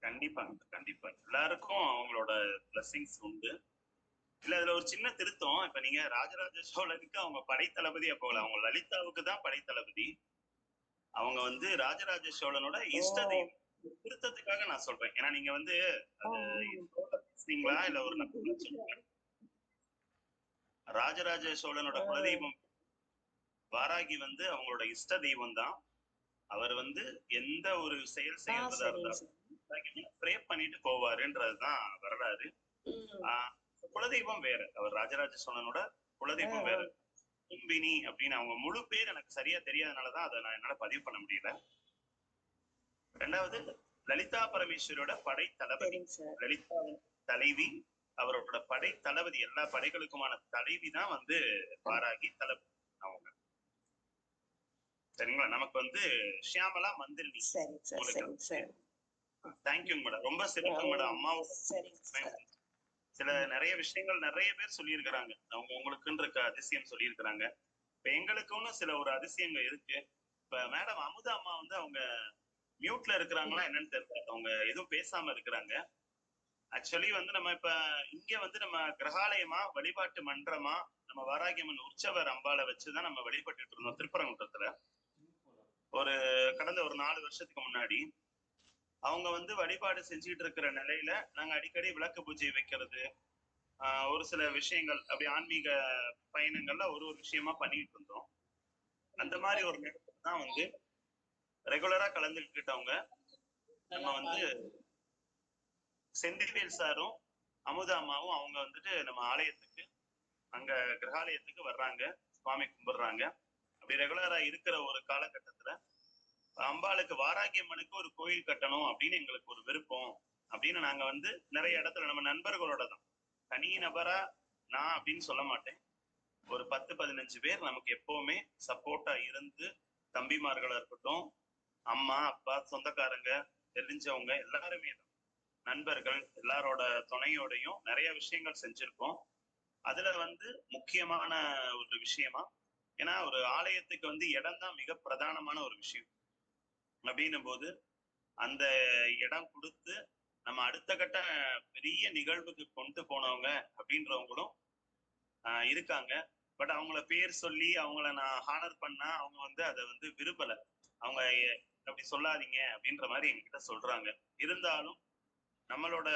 கண்டிப்பா கண்டிப்பா எல்லாருக்கும் அவங்களோட பிளஸிங்ஸ் உண்டு. இல்ல அதுல ஒரு சின்ன திருத்தம். இப்ப நீங்க ராஜராஜ சோழனுக்கு அவங்க படைத்தளபதியா போகல, அவங்க லலிதாவுக்கு தான் படைத்தளபதி. அவங்க வந்து ராஜராஜ சோழனோட இஷ்ட தெய்வம். திருத்தத்துக்காக நான் சொல்றேன். ஏன்னா நீங்க வந்து இல்ல ஒரு ராஜராஜ சோழனோட குலதெய்வம் வாராகி வந்து அவங்களோட இஷ்ட தெய்வம் தான். அவர் வந்து எந்த ஒரு செயல் செய்யறதா இருந்தாலும் ப்ரே பண்ணிட்டு போவாருன்றதுதான் வரலாறு. குலதெய்வம் வேற, அவர் ராஜராஜ சோழனோட குலதெய்வம் வேற. கும்பினி அப்படின்னு அவங்க முழு பேர் எனக்கு சரியா தெரியாதனாலதான் அதை நான் என்னால பதிவு பண்ண முடியல. ரெண்டாவது லலிதா பரமேஸ்வரியோட படை தளபதி. லலிதா தலைவி, அவரோட படை தளபதி, எல்லா படைகளுக்குமான தலைவி தான் வந்து வாராகி தளபதி அவங்க. சரிங்களா? நமக்கு வந்து ஷியாமலா மந்திரினி. தேங்க்யூங்க மேடம், ரொம்ப சிறப்பு மேடம். அம்மாவோட சில நிறைய விஷயங்கள் நிறைய பேர் சொல்லியிருக்கிறாங்க. அவங்க உங்களுக்குன்னு இருக்க அதிசயம் சொல்லியிருக்கிறாங்க. இப்ப எங்களுக்குன்னு சில ஒரு அதிசயங்கள் இருக்கு. இப்ப மேடம் அமுதா அம்மா வந்து அவங்க மியூட்ல இருக்கிறாங்களா என்னன்னு தெரியல, அவங்க எதுவும் பேசாம இருக்கிறாங்க. ஆக்சுவலி வந்து நம்ம இப்ப இங்க வந்து நம்ம கிரகாலயமா வழிபாட்டு மன்றமா நம்ம வாராகியம்மன் உற்சவர் அம்பாளை வச்சுதான் நம்ம வழிபட்டுட்டு இருந்தோம் திருப்பரங்குன்றத்துல. கடந்த ஒரு 4 வருஷத்துக்கு முன்னாடி அவங்க வந்து வழிபாடு செஞ்சுட்டு இருக்கிற நிலையில நாங்க அடிக்கடி விளக்கு பூஜை வைக்கிறது, ஒரு சில விஷயங்கள் அப்படி ஆன்மீக பயணங்கள்ல ஒரு விஷயமா பண்ணிட்டு இருந்தோம். அந்த மாதிரி ஒரு நேரத்துல தான் வந்து ரெகுலரா கலந்துக்கிட்டவங்க நம்ம வந்து செந்தில்வேல் சாரும் அமுதா அம்மாவும் அவங்க வந்துட்டு நம்ம ஆலயத்துக்கு அங்க கிரகாலயத்துக்கு வர்றாங்க, சுவாமி கும்பிடுறாங்க. அப்படி ரெகுலரா இருக்கிற ஒரு காலகட்டத்துல அம்பாளுக்கு வாராகியம்மனுக்கு ஒரு கோயில் கட்டணும் அப்படின்னு எங்களுக்கு ஒரு விருப்பம் அப்படின்னு நாங்க வந்து நிறைய இடத்துல நம்ம நண்பர்களோட தான், தனி நபரா நான் அப்படின்னு சொல்ல மாட்டேன், ஒரு 10-15 பேர் நமக்கு எப்பவுமே சப்போர்ட்டா இருந்து, தம்பிமார்களா இருக்கட்டும், அம்மா அப்பா சொந்தக்காரங்க தெரிஞ்சவங்க எல்லாருமே தான், நண்பர்கள் எல்லாரோட துணையோடையும் நிறைய விஷயங்கள் செஞ்சிருக்கோம். அதுல வந்து முக்கியமான ஒரு விஷயமா, ஏன்னா ஒரு ஆலயத்துக்கு வந்து இடம் தான் மிக பிரதானமான ஒரு விஷயம். அப்படின்னும் போது அந்த இடம் கொடுத்து நம்ம அடுத்த கட்ட பெரிய நிகழ்வுக்கு கொண்டு போனவங்க அப்படின்றவங்களும் இருக்காங்க. பட் அவங்கள பேர் சொல்லி அவங்கள நான் ஹானர் பண்ணா அவங்க வந்து அதை வந்து விரும்பல. அவங்க அப்படி சொல்லாதீங்க அப்படின்ற மாதிரி எங்ககிட்ட சொல்றாங்க. இருந்தாலும் நம்மளோட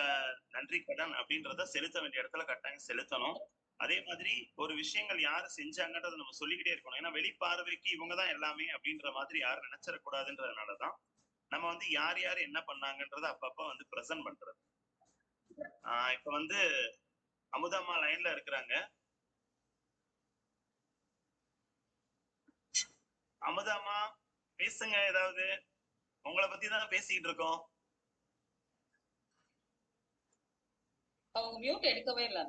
நன்றி கடன் அப்படின்றத செலுத்த வேண்டிய இடத்துல கட்டாயம் செலுத்தணும். அதே மாதிரி ஒரு விஷயங்கள் யாரு செஞ்சாங்கன்றதை நம்ம சொல்லிக்கிட்டே இருக்கணும். ஏன்னா வெளிப்பார்வைக்கு இவங்கதான் எல்லாமே அப்படின்ற மாதிரி யாரும் நினைச்சிடக்கூடாதுன்றதுனாலதான் நம்ம வந்து யார் யார் என்ன பண்ணாங்கன்றத அப்பப்ப வந்து பிரசன்ட் பண்றது. இப்ப வந்து அமுதம்மா லைன்ல இருக்கிறாங்க. அமுதம்மா பேசுங்க, ஏதாவது உங்களை பத்தி தான் பேசிக்கிட்டு இருக்கோம். அவங்க மியூட் எடுக்கவே இல்ல.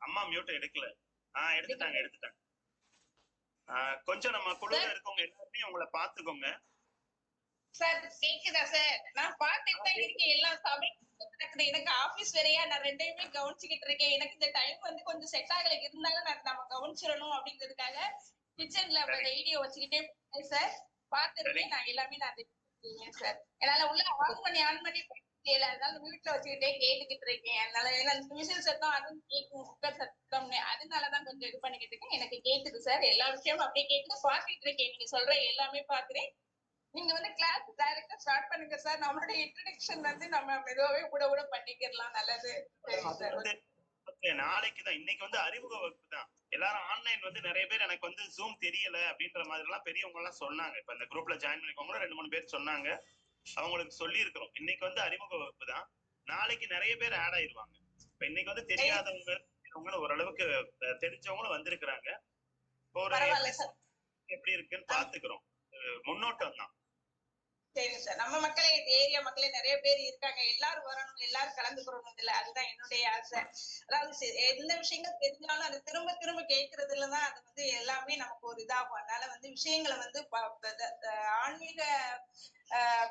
அம்மா மியூட் எடுக்கல. எடுத்துட்டாங்க. கொஞ்சம் நம்ம குழுல இருக்கவங்க எல்லாருமே உங்களை பாத்துக்கோங்க. சார் கேக்குதா சார்? நான் பாத்துட்டு தான் இருக்கேன், எல்லா சமையல் நடக்குது. எனக்கு ஆபீஸ் வேறையா, நான் ரெண்டையுமே கவனிச்சுக்கிட்டு இருக்கேன். எனக்கு இந்த டைம் வந்து கொஞ்சம் செட் ஆகல, இருந்தாலும் நம்ம கவனிச்சிடணும் அப்படிங்கிறதுக்காக கிச்சன்ல வீடியோ வச்சுக்கிட்டே சார் பாத்துருக்கேன். நான் எல்லாமே சார் என்னால உள்ள ஆன் பண்ணி கேட்கல, அதனால வீட்டுல வச்சுக்கிட்டே கேட்டுக்கிட்டு இருக்கேன். அதனால மிஷின் சத்தம் அதுவும் கேட்கும், குக்கர் சத்தம், அதனாலதான் கொஞ்சம் இது பண்ணிக்கிட்டு இருக்கேன். எனக்கு கேக்குது சார், எல்லா விஷயமும் அப்படியே கேக்குது, பாத்துட்டு இருக்கேன். நீங்க சொல்ற எல்லாமே பாக்குறேன். நீங்க வந்து கிளாஸ் டைரக்டா ஸ்டார்ட் பண்ணுங்க சார். நம்மளோட இன்ட்ரோடக்ஷன் வந்து நம்ம மெதுவாவே கூட பண்ணிக்கலாம். நல்லது. நாளைக்கு தான், இன்னைக்கு வந்து அறிமுக வகுப்பு தான். எல்லாரும் ஆன்லைன் வந்து நிறைய பேர் எனக்கு வந்து ஜூம் தெரியல அப்படின்ற மாதிரி எல்லாம் பெரியவங்க எல்லாம் சொன்னாங்க. இப்ப இந்த குரூப்ல ஜாயின் பண்ணிக்கவங்க 2-3 பேர் சொன்னாங்க. அவங்களுக்கு சொல்லி இருக்கிறோம். இன்னைக்கு வந்து அறிமுக வகுப்பு தான். நாளைக்கு நிறைய பேர் ஆட் ஆயிருவாங்க. இப்ப இன்னைக்கு வந்து தெரியாதவங்க ஓரளவுக்கு தெரிஞ்சவங்களும் வந்திருக்கிறாங்க. எப்படி இருக்குன்னு பாத்துக்கிறோம். முன்னோட்டம் தான். சரி சார், நம்ம மக்களே, ஏரியா மக்களே நிறைய பேர் இருக்காங்க, எல்லாரும் வரணும், எல்லாரும் கலந்துக்கிறோம். இல்ல அதுதான் என்னுடைய ஆசை. அதாவது எந்த விஷயங்கள் தெரிஞ்சாலும் அது திரும்ப திரும்ப கேட்கறதுலதான் அது வந்து எல்லாமே நமக்கு ஒரு இதாகும். அதனால வந்து விஷயங்களை வந்து ஆன்மீக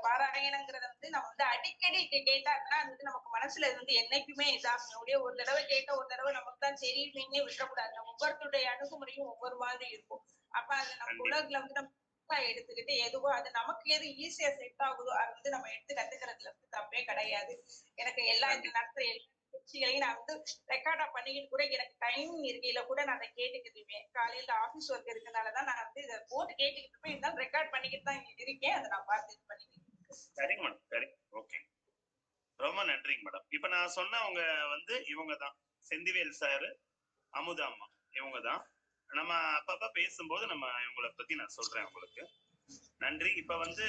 பாராயணங்கிறத வந்து நம்ம வந்து அடிக்கடி கேட்டாங்கன்னா அது வந்து நமக்கு மனசுல வந்து என்னைக்குமே இதாகும். ஒரு தடவை கேட்ட ஒரு தடவை நமக்கு தான் தெரியுமே விட்டுறக்கூடாது. ஒவ்வொருத்தருடைய அணுகுமுறையும் ஒவ்வொரு மாதிரி இருக்கும். அப்ப அது நம்ம உலகத்துல வந்து நம்ம எடுத்துக்கிட்டு எதுவோ அது நமக்கு எது ஈஸியா செட் ஆகுதோ அது வந்து நம்ம எடுத்து கத்துக்கிறதுல வந்து தப்பே கிடையாது. எனக்கு எல்லா நடத்துற எல்லா நிகழ்ச்சிகளையும் நான் வந்து ரெக்கார்டா பண்ணிக்கிட்டு கூட எனக்கு டைம் இருக்கையில கூட நான் அதை கேட்டுக்கிட்டுவேன். காலையில ஆபீஸ் ஒர்க் இருக்கனாலதான் நான் வந்து இதை போட்டு கேட்டுக்கிட்டு இருப்பேன். இருந்தாலும் ரெக்கார்ட் பண்ணிக்கிட்டு தான் இங்க இருக்கேன். அதை நான் பார்த்து இது பண்ணிக்கிட்டு. சரிங்க மேடம், சரி, ஓகே, ரொம்ப நன்றிங்க மேடம். இப்ப நான் சொன்னவங்க வந்து இவங்கதான், செந்திவேல் சாரு, அமுதா அம்மா, இவங்கதான். நம்ம அப்பப்ப பேசும்போது நம்ம இவங்களை பத்தி நான் சொல்றேன் உங்களுக்கு. நன்றி. இப்ப வந்து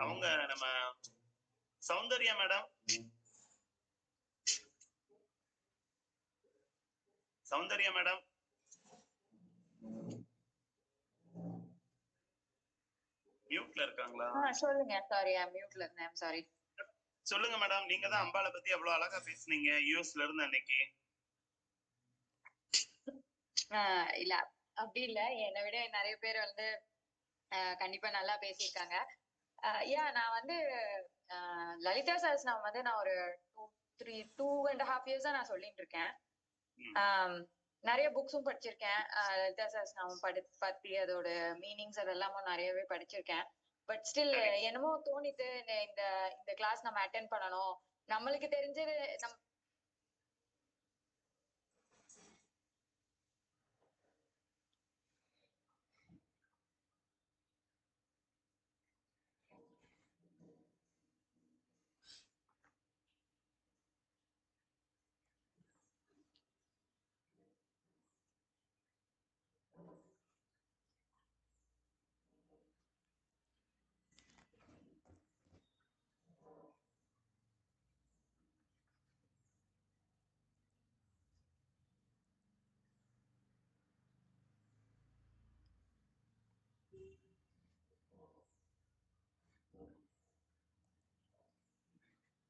அவங்க நம்ம சௌந்தர்யா மேடம், சௌந்தர்யா மேடம் மியூட்ல இருக்காங்களா? சொல்லுங்க. சாரி, மியூட்ல இருந்தேன். சாரி. சொல்லுங்க மேடம். நீங்க தான் அம்பாளை பத்தி அவ்வளவு அழகா பேசுனீங்க யூஎஸ்ல இருந்து அன்னைக்கு. இல்ல அப்படி இல்ல, என்னை விட நிறைய பேர் வந்து கண்டிப்பா நல்லா பேசியிருக்காங்க. நான் வந்து லலிதா சஹஸ்ரநாமம் வந்து நான் ஒரு 2.5 years நான் சொல்லிட்டு இருக்கேன். நிறைய புக்ஸும் படிச்சிருக்கேன். லலிதா சஹஸ்ரநாமம் பத்தி அதோட மீனிங்ஸ் அதெல்லாமும் நிறையவே படிச்சிருக்கேன். பட் ஸ்டில் என்னமோ தோணிட்டு இந்த கிளாஸ் நம்ம அட்டென்ட் பண்ணணும். நம்மளுக்கு தெரிஞ்சது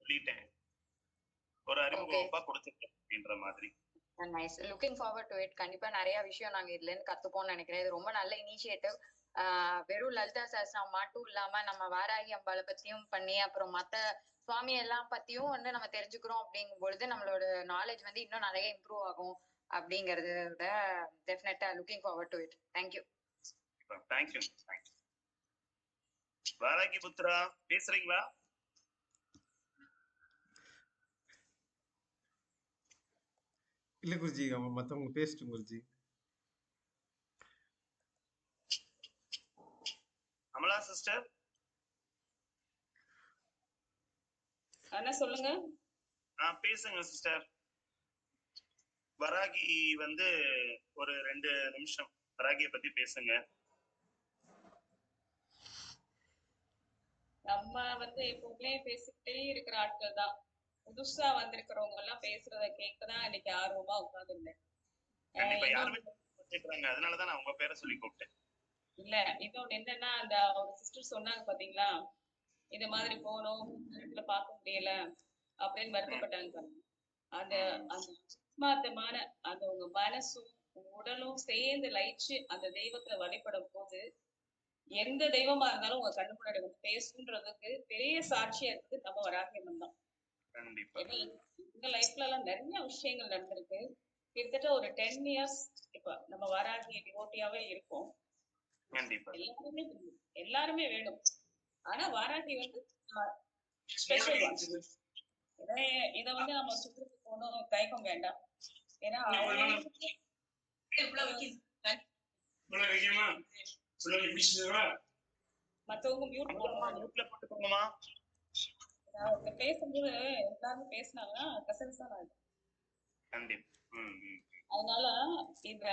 சொல்லிட்டேன், ஒரு அறிமுகமா கொடுத்துட்டேன் அப்படின்ற மாதிரி. Nice, looking forward to it. கண்டிப்பா நிறைய விஷயம் நாங்க இதுல இருந்து கத்துப்போம்னு நினைக்கிறேன். இது ரொம்ப நல்ல இனிஷியேட்டிவ். வெறும் லலிதா சஹஸ்ரநாமம் மட்டும் இல்லாம நம்ம வாராகி அம்பாளை பத்தியும் பண்ணி அப்புறம் மத்த சுவாமி எல்லாம் பத்தியும் வந்து நம்ம தெரிஞ்சுக்கிறோம். அப்படிங்கும் பொழுது நம்மளோட நாலேஜ் வந்து இன்னும் நிறைய இம்ப்ரூவ் ஆகும் அப்படிங்கறத டெஃபினட்டா looking forward to it. Thank you. Thank you. Varahi Putra பேசுறீங்களா? இல்ல குருஜி, அவங்க மத்தவங்க பேசட்டும் குருஜி. அமலா சிஸ்டர் அண்ணா சொல்லுங்க. பேசுங்க சிஸ்டர். வராகி வந்து ஒரு 2 நிமிஷம் வராகியை பத்தி பேசுங்க. நம்ம வந்து எப்பவுமே பேசிக்கிட்டே இருக்கிற ஆட்கள் தான். புதுசா வந்திருக்கிறவங்க எல்லாம் பேசுறத கேட்கதான் இன்னைக்கு ஆர்வமா உட்கார்ந்துருந்தேன். அதனாலதான் நான் உங்க பேரை சொல்லி கூப்பிட்டேன். இல்ல, இன்னொன்னு என்னன்னா, அந்த ஒரு சிஸ்டர் சொன்னாங்க பாத்தீங்களா, இந்த மாதிரி போனோம் இடத்துல பார்க்க முடியல அப்படின்னு வருத்தப்பட்டாங்க. அந்த ஆத்மார்த்தமான அந்த உங்க மனசும் உடலும் சேர்ந்து லயிச்சு அந்த தெய்வத்தை வழிபடும் போது எந்த தெய்வமா இருந்தாலும் உங்க கண்ணு முன்னாடி வந்து பேசுன்றதுக்கு பெரிய சாட்சியா இருக்குது நம்ம வராகியம்மன் தான். எங்க லைஃப்ல எல்லாம் நிறைய விஷயங்கள் நடந்திருக்கு. கிட்டத்தட்ட ஒரு 10 years இப்ப நம்ம வராகி டிவோட்டியாவே இருக்கோம். எல்லாருமே வேணும். ஆனா வாராகி வந்து ஸ்பெஷல். இத வந்து நம்ம சுற்றுக்கு போனோம் தயக்கம் வேண்டாம். ஏன்னா மத்தவங்க மியூட்ல போட்டுக்கோங்கம்மா. நான் பேசும்போது எல்லாரும் பேசினாங்கன்னா கசகசா அதனால இந்த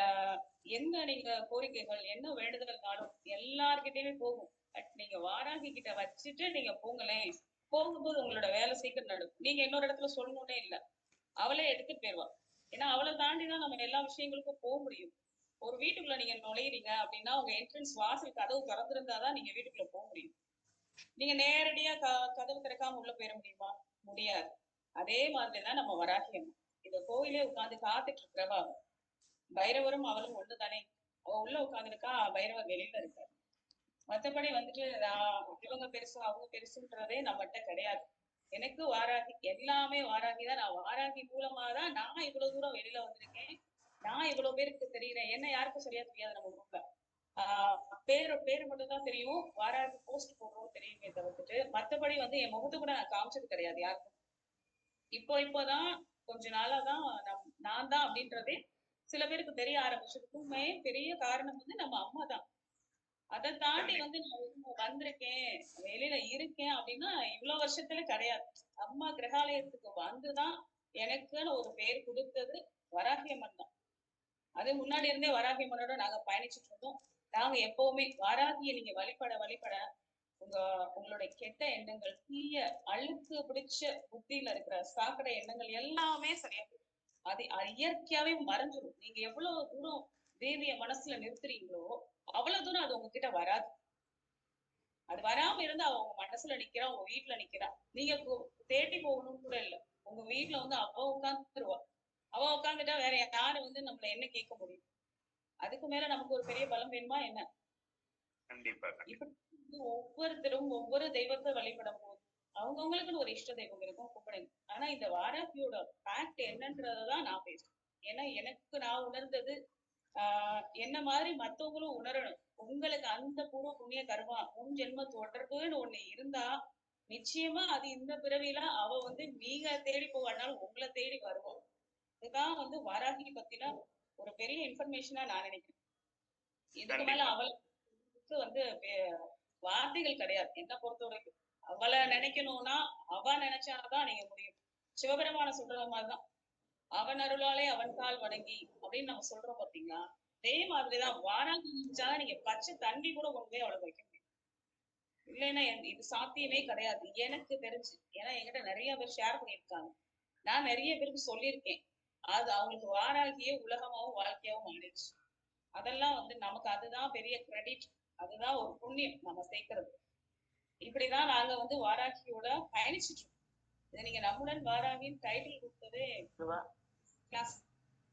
என்ன நீங்க கோரிக்கைகள் என்ன வேண்டுதல்னாலும் எல்லார்கிட்டயுமே போகும். நீங்க வாராகி கிட்ட வச்சுட்டு நீங்க போங்களேன். போகும்போது உங்களோட வேலை சீக்கிரம் நடக்கும். நீங்க இன்னொரு இடத்துல சொல்லணும்னே இல்லை, அவளே எடுத்துட்டு போயிருவா. ஏன்னா அவளை தாண்டிதான் நம்ம எல்லா விஷயங்களுக்கும் போக முடியும். ஒரு வீட்டுக்குள்ள நீங்க நுழையிறீங்க அப்படின்னா உங்க என்ட்ரன்ஸ் வாசல் கதவு திறந்திருந்தாதான் நீங்க வீட்டுக்குள்ள போக முடியும். நீங்க நேரடியா கதவு திறக்காம உள்ள போயிட முடியுமா? முடியாது. அதே மாதிரிதான் நம்ம வராகியம். இந்த கோயிலே உட்கார்ந்து காத்துட்டு இருக்கிறவா பைரவரும் அவளும் ஒண்ணுதானே. அவ உள்ள உட்கார்ந்துருக்கா, பைரவர் வெளியில இருக்காரு. மத்தபடி வந்துட்டு இவங்க பெருசு அவங்க பெருசுன்றதே நம்மகிட்ட கிடையாது. எனக்கு வாராகி எல்லாமே வாராகிதான். நான் வாராகி மூலமாதான் நான் இவ்வளவு தூரம் வெளியில வந்திருக்கேன். நான் இவ்வளவு பேருக்கு தெரியுறேன். என்ன யாருக்கும் சரியா தெரியாது. நம்ம குரூப்ல பேரு மட்டும் தான் தெரியும். வாராகி போஸ்ட் போடுறோம் தெரியுமே தவிர்த்துட்டு மத்தபடி வந்து என் முகத்தை கூட நான் காமிச்சது கிடையாது யாருக்கும். இப்போதான் கொஞ்ச நாளாதான் நான் தான் அப்படின்றதே சில பேருக்கு தெரிய ஆரம்பிச்சதுக்குமே பெரிய காரணம் வந்து நம்ம அம்மா தான். அதை தாண்டி வந்து நான் வந்திருக்கேன் வெளியில இருக்கேன் அப்படின்னா இவ்வளவு வருஷத்துல கிடையாது. அம்மா கிரகாலயத்துக்கு வந்துதான் எனக்குன்னு ஒரு பேர் கொடுத்தது வராகியம்மன் தான். அது முன்னாடி இருந்தே வராகியம்மனோட நாங்க பயணிச்சுட்டு இருந்தோம். நாங்க எப்பவுமே வாராகியை நீங்க வழிபட உங்களுடைய கெட்ட எண்ணங்கள், தீய அழுக்கு பிடிச்ச புத்தியில இருக்கிற சாக்கடை எண்ணங்கள் எல்லாமே சரியா போயிடும். அது இயற்கையாவே மறைஞ்சிடும். நீங்க எவ்வளவு தூரம் தேவிய மனசுல நிறுத்துறீங்களோ அவ்வளவு தூரம் அது உங்ககிட்ட வராது. அது வராம இருந்தா அவங்க மனசுல நிக்கிறா, உங்க வீட்டுல நிக்கிறா. நீங்க தேடி போகணும்னு கூட இல்ல. உங்க வீட்டுல வந்து அவ உட்கார்ந்துருவா. அவ உட்கார்ந்துட்டா வேற யாரு வந்து நம்மள என்ன கேட்க முடியும்? அதுக்கு மேல நமக்கு ஒரு பெரிய பலம் வேணுமா என்ன? கண்டிப்பா இப்படி ஒவ்வொருத்தரும் ஒவ்வொரு தெய்வத்தை வழிபடும் போது அவங்கவுங்களுக்குன்னு ஒரு இஷ்ட தெய்வம் இருக்கும், கும்பிடுங்க. ஆனா இந்த வாராகியோட ஃபேக்ட் என்னன்றதான் நான் பேசுறேன். ஏன்னா எனக்கு நான் உணர்ந்தது என்ன மாதிரி மத்தவங்களும் உணரணும். உங்களுக்கு அந்த பூர்வ புண்ணிய கர்மா முன் ஜென்ம தொடர்புன்னு ஒண்ணு இருந்தா நிச்சயமா அது இந்த பிறவியில அவ வந்து நீங்க தேடி போவானாலும் உங்களை தேடி வருவோம். இதுதான் வந்து வாராகி பத்தின ஒரு பெரிய இன்ஃபர்மேஷனா நான் நினைக்கிறேன். இதுக்கு மேல அவளுக்கு வந்து வார்த்தைகள் கிடையாது என்ன பொறுத்த வரைக்கும். அவளை நினைக்கணும்னா அவ நினைச்சாதான் நீங்க முடியும். சிவபெருமான சொல்ற மாதிரிதான் அவன் அருளாலே அவன் கால் வணங்கி அப்படின்னு நம்ம சொல்றோம் பாத்தீங்களா? அதே மாதிரிதான் வாராகி நினைச்சாதான் நீங்க பச்சை தண்ணி கூட கொண்டு போய் அவளுக்கு வைக்க முடியும். இல்லைன்னா இது சாத்தியமே கிடையாது எனக்கு தெரிஞ்சு. ஏன்னா என்கிட்ட நிறைய பேர் ஷேர் பண்ணியிருக்காங்க. நான் நிறைய பேருக்கு சொல்லியிருக்கேன். அது அவங்களுக்கு வாராகியே உலகமாவும் வாழ்க்கையாவும் மாறிடுச்சு. அதெல்லாம் வந்து நமக்கு அதுதான் பெரிய கிரெடிட். அதுதான் ஒரு புண்ணியம் நம்ம சேர்க்கிறது. இப்படிதான் நாங்க வந்து வாராகியோட பயணிச்சுட்டு இருக்கோம். இதை நீங்க நம்முடன் வாராகின்னு டைட்டில் கொடுத்ததே கிளாஸ்.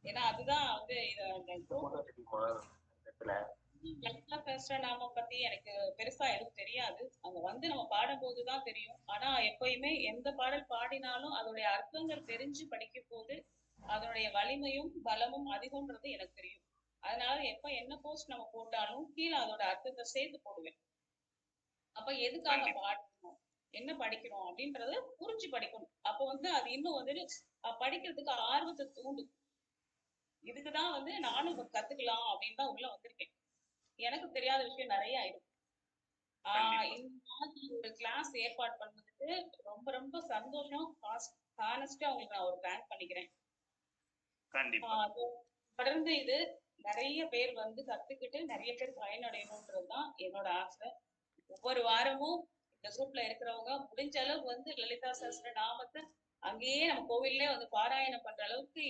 ஏன்னா அதுதான் வந்து நாம பத்தி எனக்கு பெருசா எதுவும் தெரியாது. அங்க வந்து நம்ம பாடும்போதுதான் தெரியும். ஆனா எப்பயுமே எந்த பாடல் பாடினாலும் அதோடைய அர்த்தங்கள் தெரிஞ்சு படிக்கும் போது அதனுடைய வலிமையும் பலமும் அதிகம்ன்றது எனக்கு தெரியும். அதனால எப்ப என்ன போஸ்ட் நம்ம போட்டாலும் கீழே அதோட அர்த்தத்தை சேர்த்து போடுவேன். அப்ப எதுக்காக பாடணும், என்ன படிக்கணும் அப்படின்றத புரிஞ்சு படிக்கணும். அப்ப வந்து அது இன்னும் வந்து படிக்கிறதுக்கு ஆர்வத்தை தூண்டும். இதுக்குதான் வந்து நானும் கத்துக்கலாம் அப்படின்னு தான் உள்ள வந்திருக்கேன். எனக்கு தெரியாத விஷயம் நிறைய ஆயிடும். இந்த மாதிரி ஒரு கிளாஸ் ஏற்பாடு பண்ணதுக்கு ரொம்ப ரொம்ப சந்தோஷம். ஹானஸ்டா அவங்களுக்கு நான் ஒரு தேங்க் பண்ணிக்கிறேன். தொடர்ந்து இது நிறைய பேர் வந்து கத்துக்கிட்டு நிறைய பேர் பயனடையணும்ன்றதுதான் என்னோட ஆசை. ஒவ்வொரு வாரமும் இந்த குரூப்ல இருக்கிறவங்க முடிஞ்ச அளவுக்கு வந்து லலிதா சஹஸ்ர நாமத்தை அங்கேயே நம்ம கோவில்லே வந்து பாராயணம் பண்ற அளவுக்கு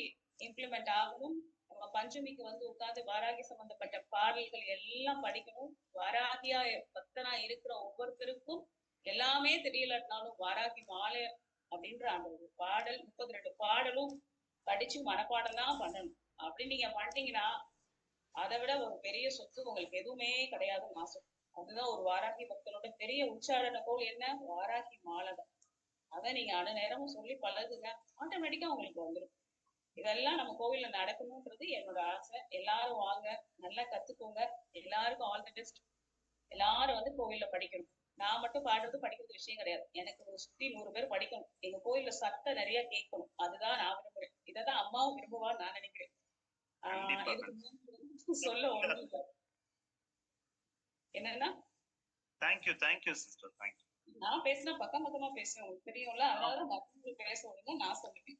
இம்ப்ளிமெண்ட் ஆகணும். நம்ம பஞ்சமிக்கு வந்து உட்கார்ந்து வாராகி சம்பந்தப்பட்ட பாடல்கள் எல்லாம் படிக்கணும். வாராகியா பக்தனா இருக்கிற ஒவ்வொருத்தருக்கும் எல்லாமே தெரியலனாலும் வாராகி மாலை அப்படின்ற அந்த ஒரு பாடல் 32 பாடலும் படிச்சு மனப்பாடம் தான் பண்ணணும். அப்படி நீங்க பண்ணிட்டீங்கன்னா அதை விட ஒரு பெரிய சொத்து உங்களுக்கு எதுவுமே கிடையாதுன்னு நான் சொல்றேன். அதுதான் ஒரு வாராகி பக்தனோட பெரிய உச்சாரண கோல் என்ன, வாராகி மாலை தான். அதை நீங்க அணு நேரமும் சொல்லி பழகுங்க, ஆட்டோமேட்டிக்கா உங்களுக்கு வந்துடும். இதெல்லாம் நம்ம கோவில்ல நடக்கணும்ன்றது என்னோட ஆசை. எல்லாரும் வாங்க, நல்லா கத்துக்கோங்க. எல்லாருக்கும் ஆல் தி பெஸ்ட். எல்லாரும் வந்து கோவில்ல படிக்கணும். நான் மட்டும் பாடுறது படிக்கிறது விஷயம் கிடையாது. எனக்கு ஒரு சுத்தி 100 பேர் படிக்கணும். எங்க கோயில்ல சத்தம் நிறைய கேட்கணும். அதுதான் நான் விரும்புறேன். இதான் அம்மாவும் விரும்புவான்னு நான் நினைக்கிறேன். இதுக்கு சொல்ல ஒண்ணும் இல்லை. என்னன்னா தேங்க்யூ சிஸ்டர். தேங்க்யூ. நான் பேசினா பக்கம் பக்கமா பேசுவேன், உங்களுக்கு தெரியும்ல. அதனால மற்றவங்களுக்கு பேச விடுங்க, நான் சொல்லுவேன்.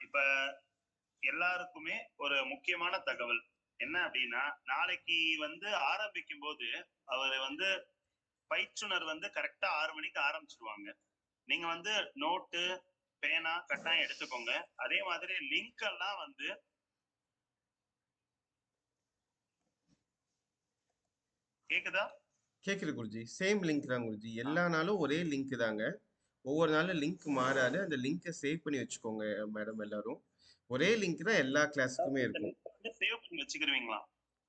இப்ப எல்லாருக்குமே ஒரு முக்கியமான தகவல் என்ன அப்படின்னா, நாளைக்கு வந்து ஆரம்பிக்கும் போது அவர் வந்து பயிற்றுனர் வந்து கரெக்டா 6 மணிக்கு ஆரம்பிச்சிருவாங்க. நீங்க வந்து நோட்டு பேனா கட்டாயம் எடுத்துக்கோங்க. அதே மாதிரி லிங்க் எல்லாம் வந்து கேக்குதா? கேக்குது குருஜி. சேம் லிங்க் தான் குருஜி. எல்லா நாளும் ஒரே லிங்க் தாங்க. ஒவ்வொரு நாளும் லிங்க் மாறாது. அந்த லிங்கை சேவ் பண்ணி வச்சுக்கோங்க மேடம். எல்லாரும் ஒரே லிங்க் தான் எல்லா கிளாஸுக்குமே இருக்கும். சேவ் பண்ணி வச்சுக்கிருவீங்களா?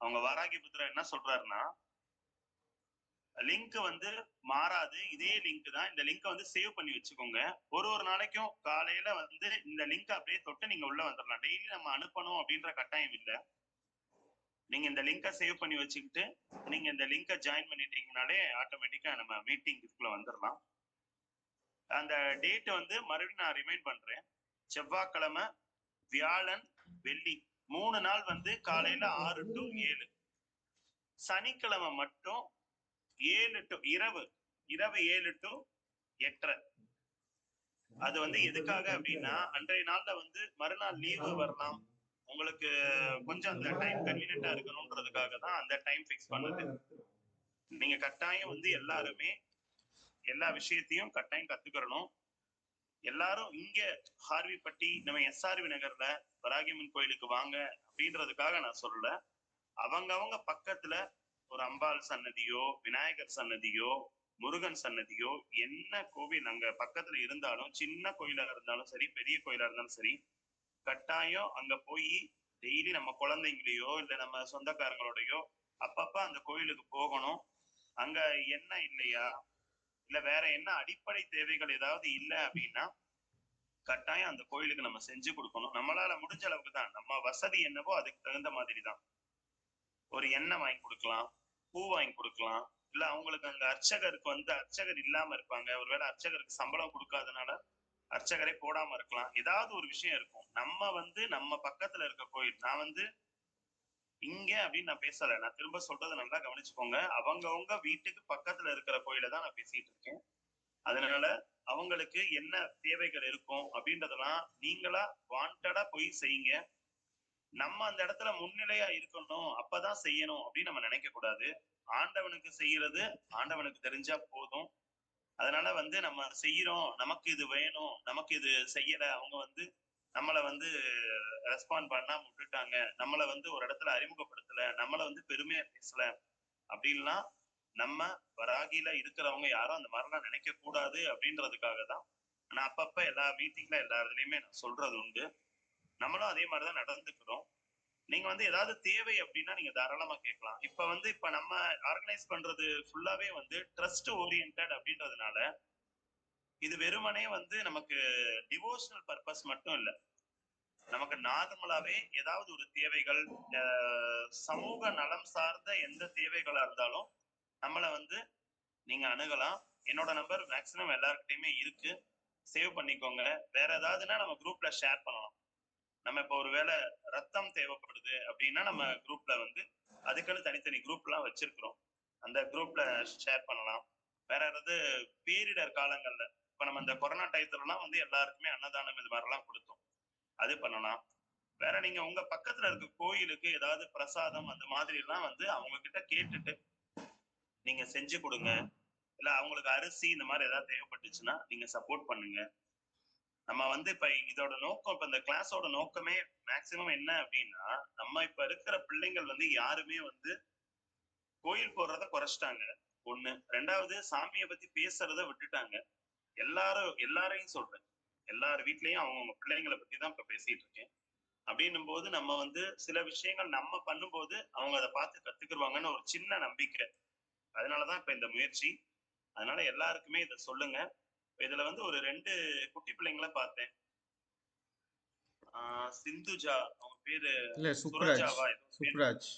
அவங்க வாராகி புத்திரர் என்ன சொல்றாருன்னா, லிங்க் வந்து மாறாது, இதே லிங்க் தான். இந்த லிங்கை வந்து சேவ் பண்ணி வச்சுக்கோங்க. ஒரு நாளைக்கும் காலையில வந்து இந்த லிங்க் அப்படியே தொட்டு நீங்க உள்ள வந்துடலாம். டெய்லி நம்ம அனுப்பணும் அப்படின்ற கட்டாயம் இல்லை. நீங்க இந்த லிங்கை சேவ் பண்ணி வச்சுக்கிட்டு நீங்க இந்த லிங்கை ஜாயின் பண்ணிட்டீங்கனாலே ஆட்டோமேட்டிக்கா நம்ம மீட்டிங்குள்ள வந்துடலாம். அந்த டேட் வந்து மறுபடியும் நான் ரிமைண்ட் பண்றேன். செவ்வாய்க்கிழமை, வியாழன், வெள்ளி 3 நாள் வந்து காலையில 6 to 7. சனிக்கிழமை மட்டும் 7 to இரவு 7 to 8:30. அது வந்து எதுக்காக அப்படின்னா, அன்றைய நாள்ல வந்து மறுநாள் லீவு வரலாம், உங்களுக்கு கொஞ்சம் அந்த டைம் கன்வீனியன்ட்டா இருக்கணும்ன்றதுக்காக தான் அந்த டைம் ஃபிக்ஸ் பண்ணது. நீங்க கட்டாயம் வந்து எல்லாருமே எல்லா விஷயத்தையும் கட்டாயம் கத்துக்கிறணும். எல்லாரும் இங்க ஹார்விப்பட்டி நம்ம SRV நகர்ல வராகியம்மன் கோயிலுக்கு வாங்க அப்படின்றதுக்காக நான் சொல்லல. அவங்க பக்கத்துல ஒரு அம்பாள் சன்னதியோ, விநாயகர் சன்னதியோ, முருகன் சன்னதியோ, என்ன கோவில் அங்க பக்கத்துல இருந்தாலும், சின்ன கோயிலா இருந்தாலும் சரி, பெரிய கோயிலா இருந்தாலும் சரி, கட்டாயம் அங்க போய் டெய்லி நம்ம குழந்தைங்களையோ இல்ல நம்ம சொந்தக்காரங்களோடயோ அப்பப்ப அந்த கோயிலுக்கு போகணும். அங்க என்ன இல்லையா, இல்ல வேற என்ன அடிப்படை தேவைகள் ஏதாவது இல்லை அப்படின்னா கட்டாயம் அந்த கோயிலுக்கு நம்ம செஞ்சு கொடுக்கணும். நம்மளால முடிஞ்ச அளவுக்கு தான், நம்ம வசதி என்னவோ அதுக்கு தகுந்த மாதிரி தான். ஒரு எண்ணெய் வாங்கி கொடுக்கலாம், பூ வாங்கி கொடுக்கலாம், இல்ல அவங்களுக்கு அந்த அர்ச்சகருக்கு அர்ச்சகர் இல்லாம இருப்பாங்க, ஒருவேளை அர்ச்சகருக்கு சம்பளம் கொடுக்காதனால அர்ச்சகரை போடாம இருக்கலாம். ஏதாவது ஒரு விஷயம் இருக்கும். நம்ம பக்கத்துல இருக்க கோயில், நான் இங்க அப்படின்னு நான் பேசல, நான் திரும்ப சொல்றதை நல்லா கவனிச்சுக்கோங்க. அவங்கவுங்க வீட்டுக்கு பக்கத்துல இருக்கிற கோயில தான் நான் பேசிட்டு இருக்கேன். அதனால அவங்களுக்கு என்ன தேவைகள் இருக்கும் அப்படின்றதெல்லாம் நீங்களா வாண்டடா போய் செய்யுங்க. நம்ம அந்த இடத்துல முன்னிலையா இருக்கணும், அப்பதான் செய்யணும் அப்படின்னு நம்ம நினைக்க கூடாது. ஆண்டவனுக்கு செய்யறது ஆண்டவனுக்கு தெரிஞ்சா போதும். அதனால நம்ம செய்யறோம், நமக்கு இது வேணும், நமக்கு இது செய்யல, அவங்க நம்மளை ரெஸ்பாண்ட் பண்ணாம விட்டுட்டாங்க, நம்மளை ஒரு இடத்துல அறிமுகப்படுத்தல, நம்மளை பெருமையா பேசல அப்படின்லாம் நம்ம வராகில இருக்கிறவங்க யாரும் அந்த மாதிரிலாம் நினைக்க கூடாது அப்படின்றதுக்காக தான் நான் அப்பப்ப எல்லா மீட்டிங்ல எல்லா இதுலயுமே நான் சொல்றது உண்டு. நம்மளும் அதே மாதிரிதான் நடந்துக்கிறோம். நீங்க ஏதாவது தேவை அப்படின்னா நீங்க தாராளமா கேட்கலாம். இப்ப நம்ம ஆர்கனைஸ் பண்றது ஃபுல்லாவே ட்ரஸ்ட் ஓரியன்டட் அப்படின்றதுனால இது வெறுமனே நமக்கு டிவோஷனல் பர்பஸ் மட்டும் இல்ல, நமக்கு நார்மலாவே ஏதாவது ஒரு தேவைகள், சமூக நலம் சார்ந்த எந்த தேவைகளா இருந்தாலும் நம்மள நீங்க அணுகலாம். என்னோட நம்பர் மேக்சிமம் எல்லாருக்கிட்டையுமே இருக்கு, சேவ் பண்ணிக்கோங்க. வேற ஏதாவதுன்னா நம்ம குரூப்ல ஷேர் பண்ணலாம். நம்ம இப்போ ஒருவேளை ரத்தம் தேவைப்படுது அப்படின்னா நம்ம குரூப்ல அதுக்குன்னு தனித்தனி குரூப் எல்லாம் வச்சிருக்கிறோம், அந்த குரூப்ல ஷேர் பண்ணலாம். வேற ஏதாவது பேரிடர் காலங்கள்ல இப்ப நம்ம இந்த கொரோனா டயத்துலலாம் எல்லாருக்குமே அன்னதானம் இது மாதிரிலாம் கொடுத்தோம், அது பண்ணலாம். வேற நீங்க உங்க பக்கத்துல இருக்க கோயிலுக்கு ஏதாவது பிரசாதம் அந்த மாதிரி எல்லாம் அவங்க கிட்ட கேட்டுட்டு நீங்க செஞ்சு கொடுங்க. இல்ல அவங்களுக்கு அரிசி இந்த மாதிரி ஏதாவது தேவைப்பட்டுச்சுன்னா நீங்க சப்போர்ட் பண்ணுங்க. நம்ம இப்ப இதோட நோக்கம், இப்ப இந்த கிளாஸோட நோக்கமே மேக்சிமம் என்ன அப்படின்னா, நம்ம இப்ப இருக்கிற பிள்ளைங்கள் யாருமே கோயில் போறத குறைச்சிட்டாங்க ஒண்ணு. ரெண்டாவது, சாமியை பத்தி பேசுறத விட்டுட்டாங்க. எல்லாரையும் சொல்றேன், எல்லார் வீட்லயும் அவங்கவுங்க பிள்ளைங்களை பத்தி தான் இப்ப பேசிட்டு இருக்கேன். அப்படின்னும் போது நம்ம சில விஷயங்கள் நம்ம பண்ணும்போது அவங்க அதை பார்த்து கத்துக்குருவாங்கன்னு ஒரு சின்ன நம்பிக்கை. அதனாலதான் இப்ப இந்த முயற்சி. அதனால எல்லாருக்குமே இதை சொல்லுங்க. இதுல ஒரு 2 குட்டி பிள்ளைங்களை பார்த்தேன். சிந்துஜா, அவங்க பேரு இல்ல சுப்ராஜ், சுரஜாவா, Subraj.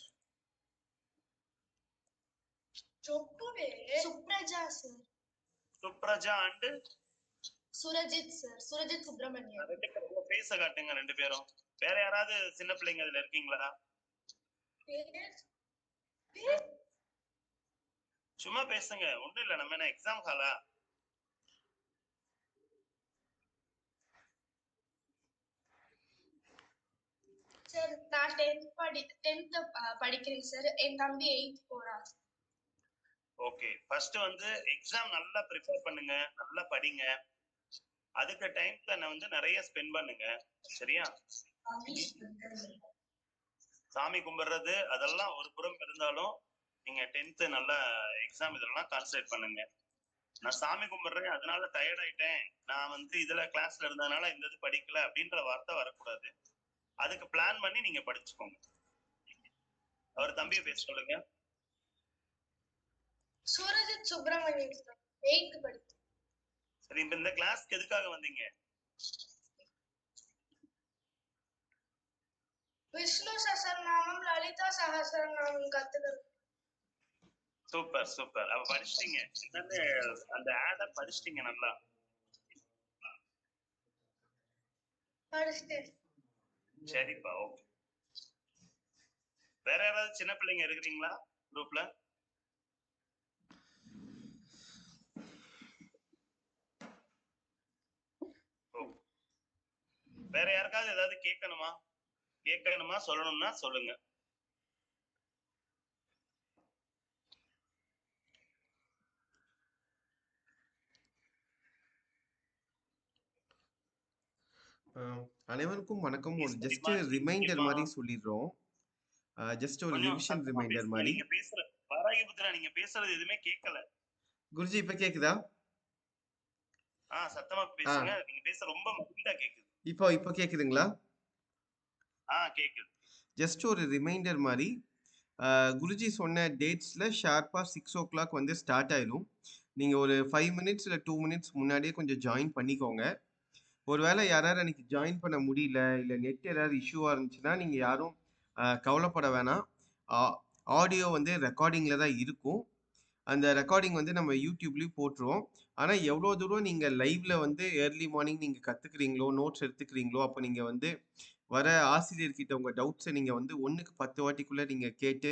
Subraja sir. Subraja and Surajit sir, Surajit Subramanian. பேச காட்டுங்க 2 பேரும். வேற யாராவது சின்ன பிள்ளைங்க அதுல இருக்கீங்களா? சும்மா பேசுங்க, ஒண்ணும் இல்ல, நம்ம என்ன எக்ஸாம் ஹாலா? சார் நான் 10th படிக்கிறேன் சார். என் தம்பி 8th போறான். ஓகே, ஃபர்ஸ்ட் எக்ஸாம் நல்லா ப்ரிப்பேர் பண்ணுங்க, நல்லா படிங்க. அதுக்கு டைம்ல நிறைய ஸ்பெண்ட் பண்ணுங்க, சரியா? சாமி கும்பிடுறது அதெல்லாம் ஒரு புறம் இருந்தாலும் நீங்க 10th நல்லா எக்ஸாம் இதெல்லாம் கான்சென்ட்ரேட் பண்ணுங்க. நான் சாமி கும்பிடுறேன் அதனால டயர்ட் ஆயிட்டேன், நான் இதுல கிளாஸ்ல இருந்ததுனால இந்த இது படிக்கல அப்படின்ற வார்த்தை வரக்கூடாது. அதுக்கு பிளான் பண்ணி நீங்க படிச்சுக்கோங்க. அவர் தம்பியை பேச சொல்லுங்க. சுரஜித் சுப்பிரமணியன் சார், 8th படிக்கிறேன். சரி, இப்ப இந்த கிளாஸ்க்கு எதுக்காக வந்தீங்க? விஷ்ணு சஹஸ்ரநாமம், லலிதா சஹஸ்ரநாமம் கத்துக்கிறது. சூப்பர் சூப்பர், அப்ப படிச்சிட்டீங்க, அந்த ஆட படிச்சிட்டீங்க நல்லா? படிச்சிட்டேன். சரிப்பா, ஓகே. வேற யாராவது சின்ன பிள்ளைங்க இருக்கிறீங்களா குரூப்ல? வேற யாருக்காவது ஏதாவது கேட்கணுமா சொல்லணும்னா சொல்லுங்க. அனைவருக்கும் வணக்கம். ஒரு ஜஸ்ட் ரிமைண்டர் மாதிரி சொல்லிடுறோம். ஜஸ்ட் ஒரு கொஞ்சம் ரிவிஷன் சத்தமா ரிமைண்டர் பேசுங்க. மாதிரி. நீங்க பேசுற வாராகிபுத்திரா நீங்க பேசுறது எதுவுமே கேட்கல. குருஜி இப்ப கேக்குதா? சத்தமா பேசுங்க. நீங்க பேச ரொம்ப மைல்டா கேக்குது. இப்போ கேக்குதுங்களா? கேக்குது. ஜஸ்ட் ஒரு ரிமைண்டர் மாதிரி. குருஜி சொன்ன டேட்ஸ்ல ஷார்ப்பா 6 o'clock வந்து ஸ்டார்ட் ஆயிடும். நீங்க ஒரு 5 மினிட்ஸ் இல்லை 2 மினிட்ஸ் முன்னாடியே கொஞ்சம் ஜாயின் பண்ணிக்கோங்க. ஒருவேளை யாராவது அன்னைக்கு ஜாயின் பண்ண முடியல, இல்லை நெட் ஏதாவது இஷ்யூவா இருந்துச்சுன்னா நீங்க யாரும் கவலைப்பட வேணாம். ஆடியோ வந்து ரெக்கார்டிங்ல தான் இருக்கும். அந்த ரெக்கார்டிங் வந்து நம்ம யூடியூப்லயும் போட்டுருவோம். ஆனா எவ்வளோ தூரம் நீங்க லைவ்ல வந்து ஏர்லி மார்னிங் நீங்க கத்துக்கிறீங்களோ, நோட்ஸ் எடுத்துக்கிறீங்களோ, அப்போ நீங்க வந்து வர ஆசிரியர்கிட்ட உங்க டவுட்ஸை நீங்க வந்து 1க்கு 10 வாட்டிக்குள்ள நீங்க கேட்டு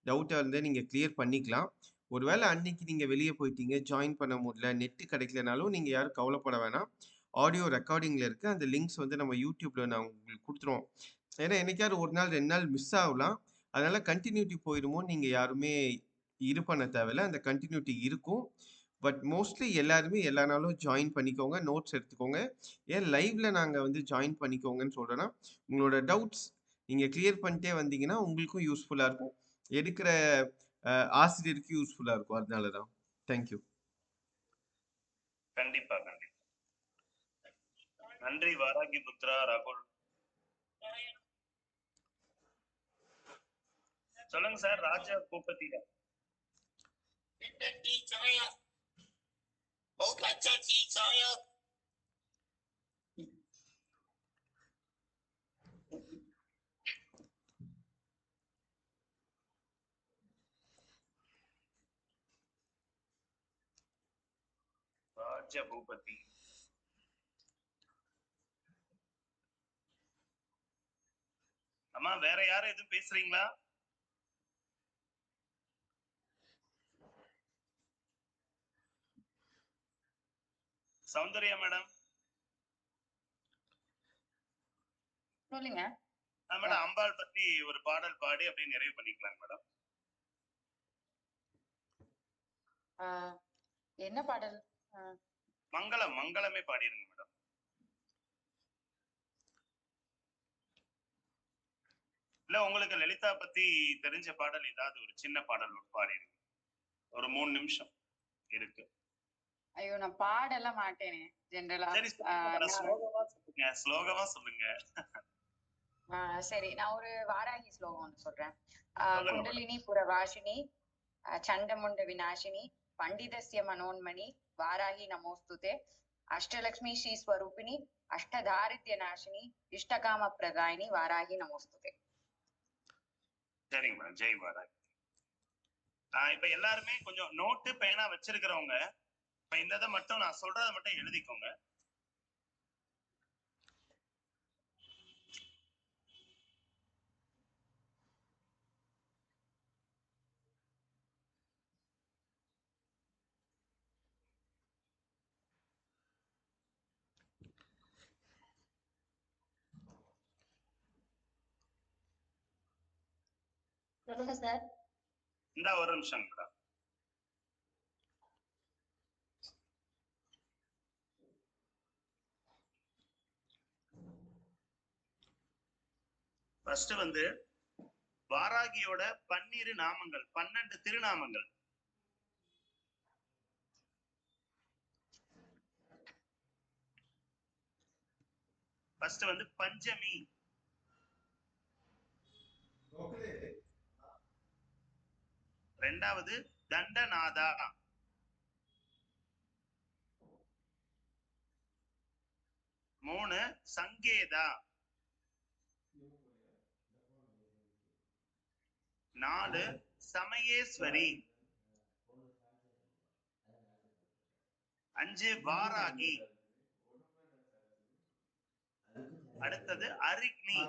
டவுட்டை வந்து நீங்க கிளியர் பண்ணிக்கலாம். ஒருவேளை அன்னைக்கு நீங்க வெளியே போயிட்டீங்க, ஜாயின் பண்ண முடியல, நெட்டு கிடைக்கலனாலும் நீங்க யாரும் கவலைப்பட வேணாம். ஆடியோ ரெக்கார்டிங்ல இருக்கு. அந்த லிங்க்ஸ் வந்து நம்ம யூடியூப்ல நான் உங்களுக்கு கொடுத்துருவோம். ஏன்னா என்னைக்காவது ஒரு நாள் 2 நாள் மிஸ் ஆகலாம். அதனால கண்டினியூட்டி போயிடுமோ நீங்க யாருமே இது பண்ண தேவையில்ல. அந்த கண்டினியூட்டி இருக்கும். பட் மோஸ்ட்லி எல்லாருமே எல்லா நாளும் ஜாயின் பண்ணிக்கோங்க, நோட்ஸ் எடுத்துக்கோங்க. ஏன் லைவ்ல நாங்கள் வந்து ஜாயின் பண்ணிக்கோங்கன்னு சொல்கிறேன்னா, உங்களோட டவுட்ஸ் நீங்கள் கிளியர் பண்ணிட்டே வந்தீங்கன்னா உங்களுக்கும் யூஸ்ஃபுல்லாக இருக்கும், எடுக்கிற ஆசிரியருக்கும் யூஸ்ஃபுல்லாக இருக்கும். அதனால தான். தேங்க்யூ. கண்டிப்பா கண்டிப்பா. நன்றி வாராகிபுத்ரா ராகுல். சொல்லுங்க சார். ராஜா பூபதியா. बहुत अच्छा चीज आया। ராஜா பூபதி. அம்மா வேற யாரும் எதுவும் பேசுறீங்களா? சௌந்தர்யா மேடம். சொல்லுங்க மேடம் அம்பாள் பத்தி ஒரு பாடல் பாடி அப்படியே நிறைவு பண்ணிக்கலாம் மேடம். என்ன பாடல்? மங்களமே பாடிருங்க மேடம். இல்ல உங்களுக்கு லலிதா பத்தி தெரிஞ்ச பாடல் ஏதாவது ஒரு சின்ன பாடல் பாடிருங்க. ஒரு 3 நிமிஷம் இருக்கு. ஐயோ நான் பாடலாம் மாட்டேனே ஜெனரலா. ஸ்லோகமா சொல்லுங்க. சரி நான் ஒரு வாராகி ஸ்லோகம் ஒன்று சொல்றேன். குண்டலினி புரவாசினி சண்டமுண்ட விநாசினி பண்டிதஸ்ய மனோன்மணி வாராகி நமோஸ்துதே அஷ்டலக்ஷ்மி ஸ்ரீ ஸ்வரூபிணி அஷ்டதாரித்ய நாசினி இஷ்டகாம பிரதாயினி வாராகி நமோஸ்துதே. சரிங்க மேடம். ஜெய் வாராகி. இப்ப எல்லாருமே கொஞ்சம் நோட்டு பேனா வச்சிருக்கிறவங்க இப்ப இந்த இதை மட்டும் நான் சொல்றதை மட்டும் எழுதிக்கோங்க. சொல்லுங்க சார். இந்த ஒரு நிமிஷம் மேடம். ஃபர்ஸ்ட் வந்து வாராகியோட 12 நாமங்கள், 12 திருநாமங்கள். ஃபர்ஸ்ட் வந்து பஞ்சமி, ரெண்டாவது தண்டநாதா, மூணு சங்கேதா, 4 சமயேஸ்வரி, 5 வாராகி, அடுத்தது அரிக்னி,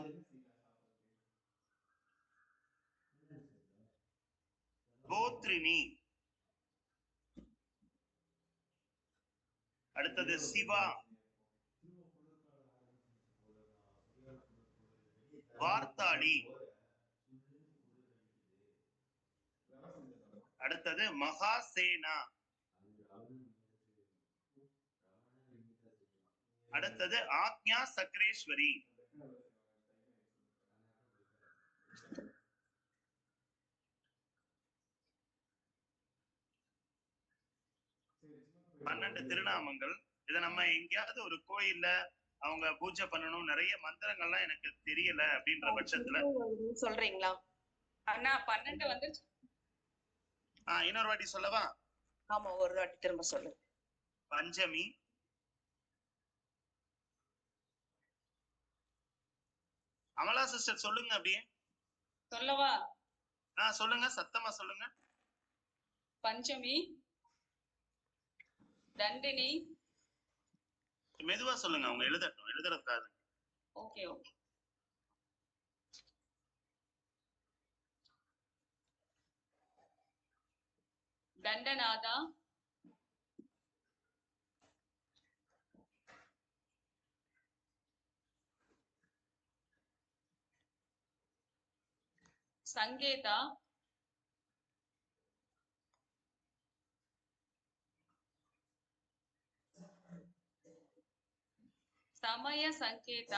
கோத்ரினி, அடுத்தது சிவா, வார்த்தாளி, அடுத்தது மகாசேனா, அடுத்தது ஆக்ஞா சக்கரேஸ்வரி, 12 திருநாமங்கள். இதை நம்ம எங்கேயாவது ஒரு கோயில்ல அவங்க பூஜை பண்ணணும், நிறைய மந்திரங்கள்லாம் எனக்கு தெரியல அப்படின்ற பட்சத்துல சொல்றீங்களா? அண்ணா 12 வந்து இன்னொரு வாட்டி சொல்லவா? ஆமா, ஒரு வாட்டி திரும்ப சொல்லுங்க. பஞ்சமி, அமலா சிஸ்டர் சொல்லுங்க அப்படியே. சொல்லவா? சொல்லுங்க, சத்தமா சொல்லுங்க. பஞ்சமி, தண்டினி. மெதுவா சொல்லுங்க, அவங்க எழுதுறதுக்காக. Okay okay. தண்டநாதா, சங்கேதா, ಸಮಯ ಸಂಕೇತ,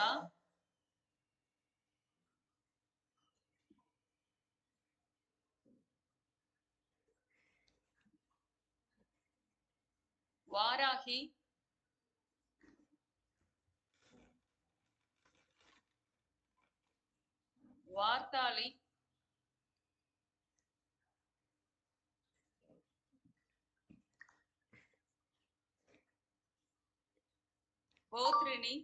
ವಾರಾಹಿ, ವಾರ್ತಾಳಿ, ಗೋತ್ರಿಣಿ,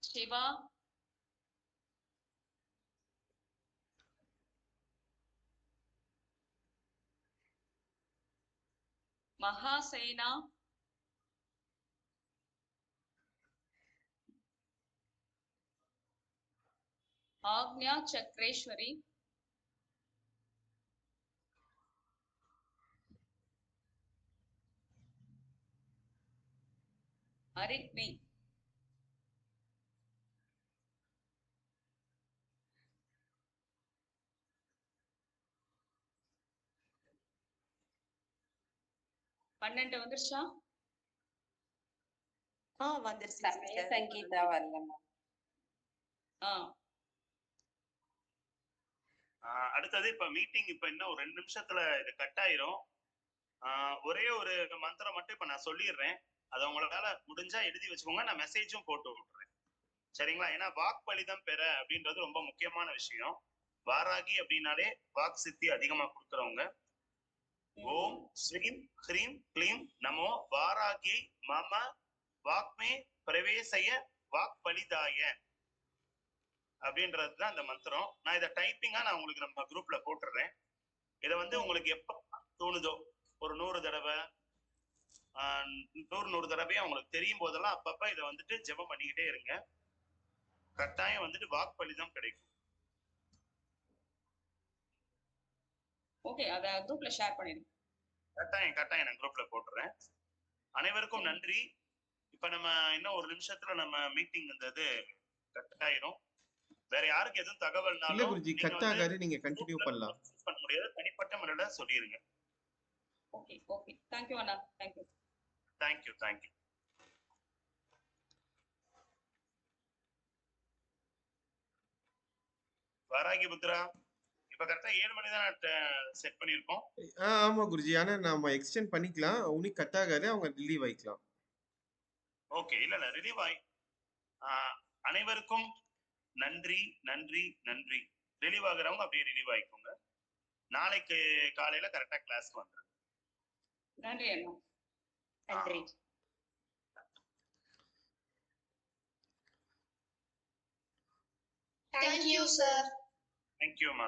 ಶಿವ, ಮಹಾಸೇನಾ, ಆಜ್ಞಾ ಚಕ್ರೇಶ್ವರಿ, ಅರಿಗ್ನಿ, பன்னெண்டு வந்துருச்சா? வந்துருச்சு. ಸಮಯ ಸಂಗೀತ வரலம்மா. அடுத்தது இப்ப மீட்டிங் இப்ப இன்னும் ஒரு 2 நிமிஷத்துல இது கட் ஆயிரும். ஒரே ஒரு மந்திரம் மட்டும் இப்ப நான் சொல்லிடுறேன். அதை உங்களால முடிஞ்சா எழுதி வச்சுக்கோங்க, நான் மெசேஜும் போட்டு விட்டுறேன். சரிங்களா? ஏன்னா வாக்பலிதம் பெற அப்படின்றது ரொம்ப முக்கியமான விஷயம். வாராகி அப்படின்னாலே வாக் சித்தி அதிகமா கொடுக்குறவங்க. ஓம் ஸ்ரீம் ஹ்ரீம் க்ளீம் நமோ வாராகி மம வாக்மே பிரவேசய வாக்பலிதாய அப்படின்றதுதான் அந்த மந்திரம். நான் இதை டைப்பிங்கா நான் உங்களுக்கு நம்ம குரூப்ல போட்டுடுறேன். இதை வந்து உங்களுக்கு எப்ப தோணுதோ ஒரு 100 தடவை 100 தடவையா உங்களுக்கு தெரியும் போதெல்லாம் அப்பப்ப இதை வந்துட்டு ஜெபம் பண்ணிக்கிட்டே இருங்க. கட்டாயம் வந்துட்டு வாக்பலிதம் கிடைக்கும். ஓகே, அத குரூப்ல ஷேர் பண்ணிடுங்க. கட்டாயம் நான் குரூப்ல போட்டுறேன். அனைவருக்கும் நன்றி. இப்ப நம்ம இன்னும் ஒரு நிமிஷத்துல நம்ம மீட்டிங் இருந்தது கட் ஆயிரும். வேற யாருக்கு எதுவும் தகவல்னாலும் குருஜி கட் ஆகாது, நீங்க கண்டினியூ பண்ணலாம். பண்ண முடியாது, தனிப்பட்ட முறையில சொல்லிருங்க. ஓகே ஓகே, தேங்க் யூ அண்ணா. Thank you. வாராகி புத்ரா, இப்ப கரெக்டா 7 மணி தான் செட் பண்ணிருக்கோம். ஆமா குருஜி, ஆனா நாம எக்ஸ்டெண்ட் பண்ணிக்கலாம். உனி கட் ஆகாது, அவங்க ரிலீவ் ஆயிக்கலாம். ஓகே, இல்ல ரிலீவ் ஆயி அனைவருக்கும் நன்றி நன்றி நன்றி. ரிலீவ் ஆகுறவங்க அப்படியே ரிலீவ் ஆயிக்கோங்க. நாளைக்கு காலையில கரெக்டா கிளாஸ்க்கு வந்துருங்க. நன்றி அண்ணா. நன்றி. Thank you, sir. Thank you, ma.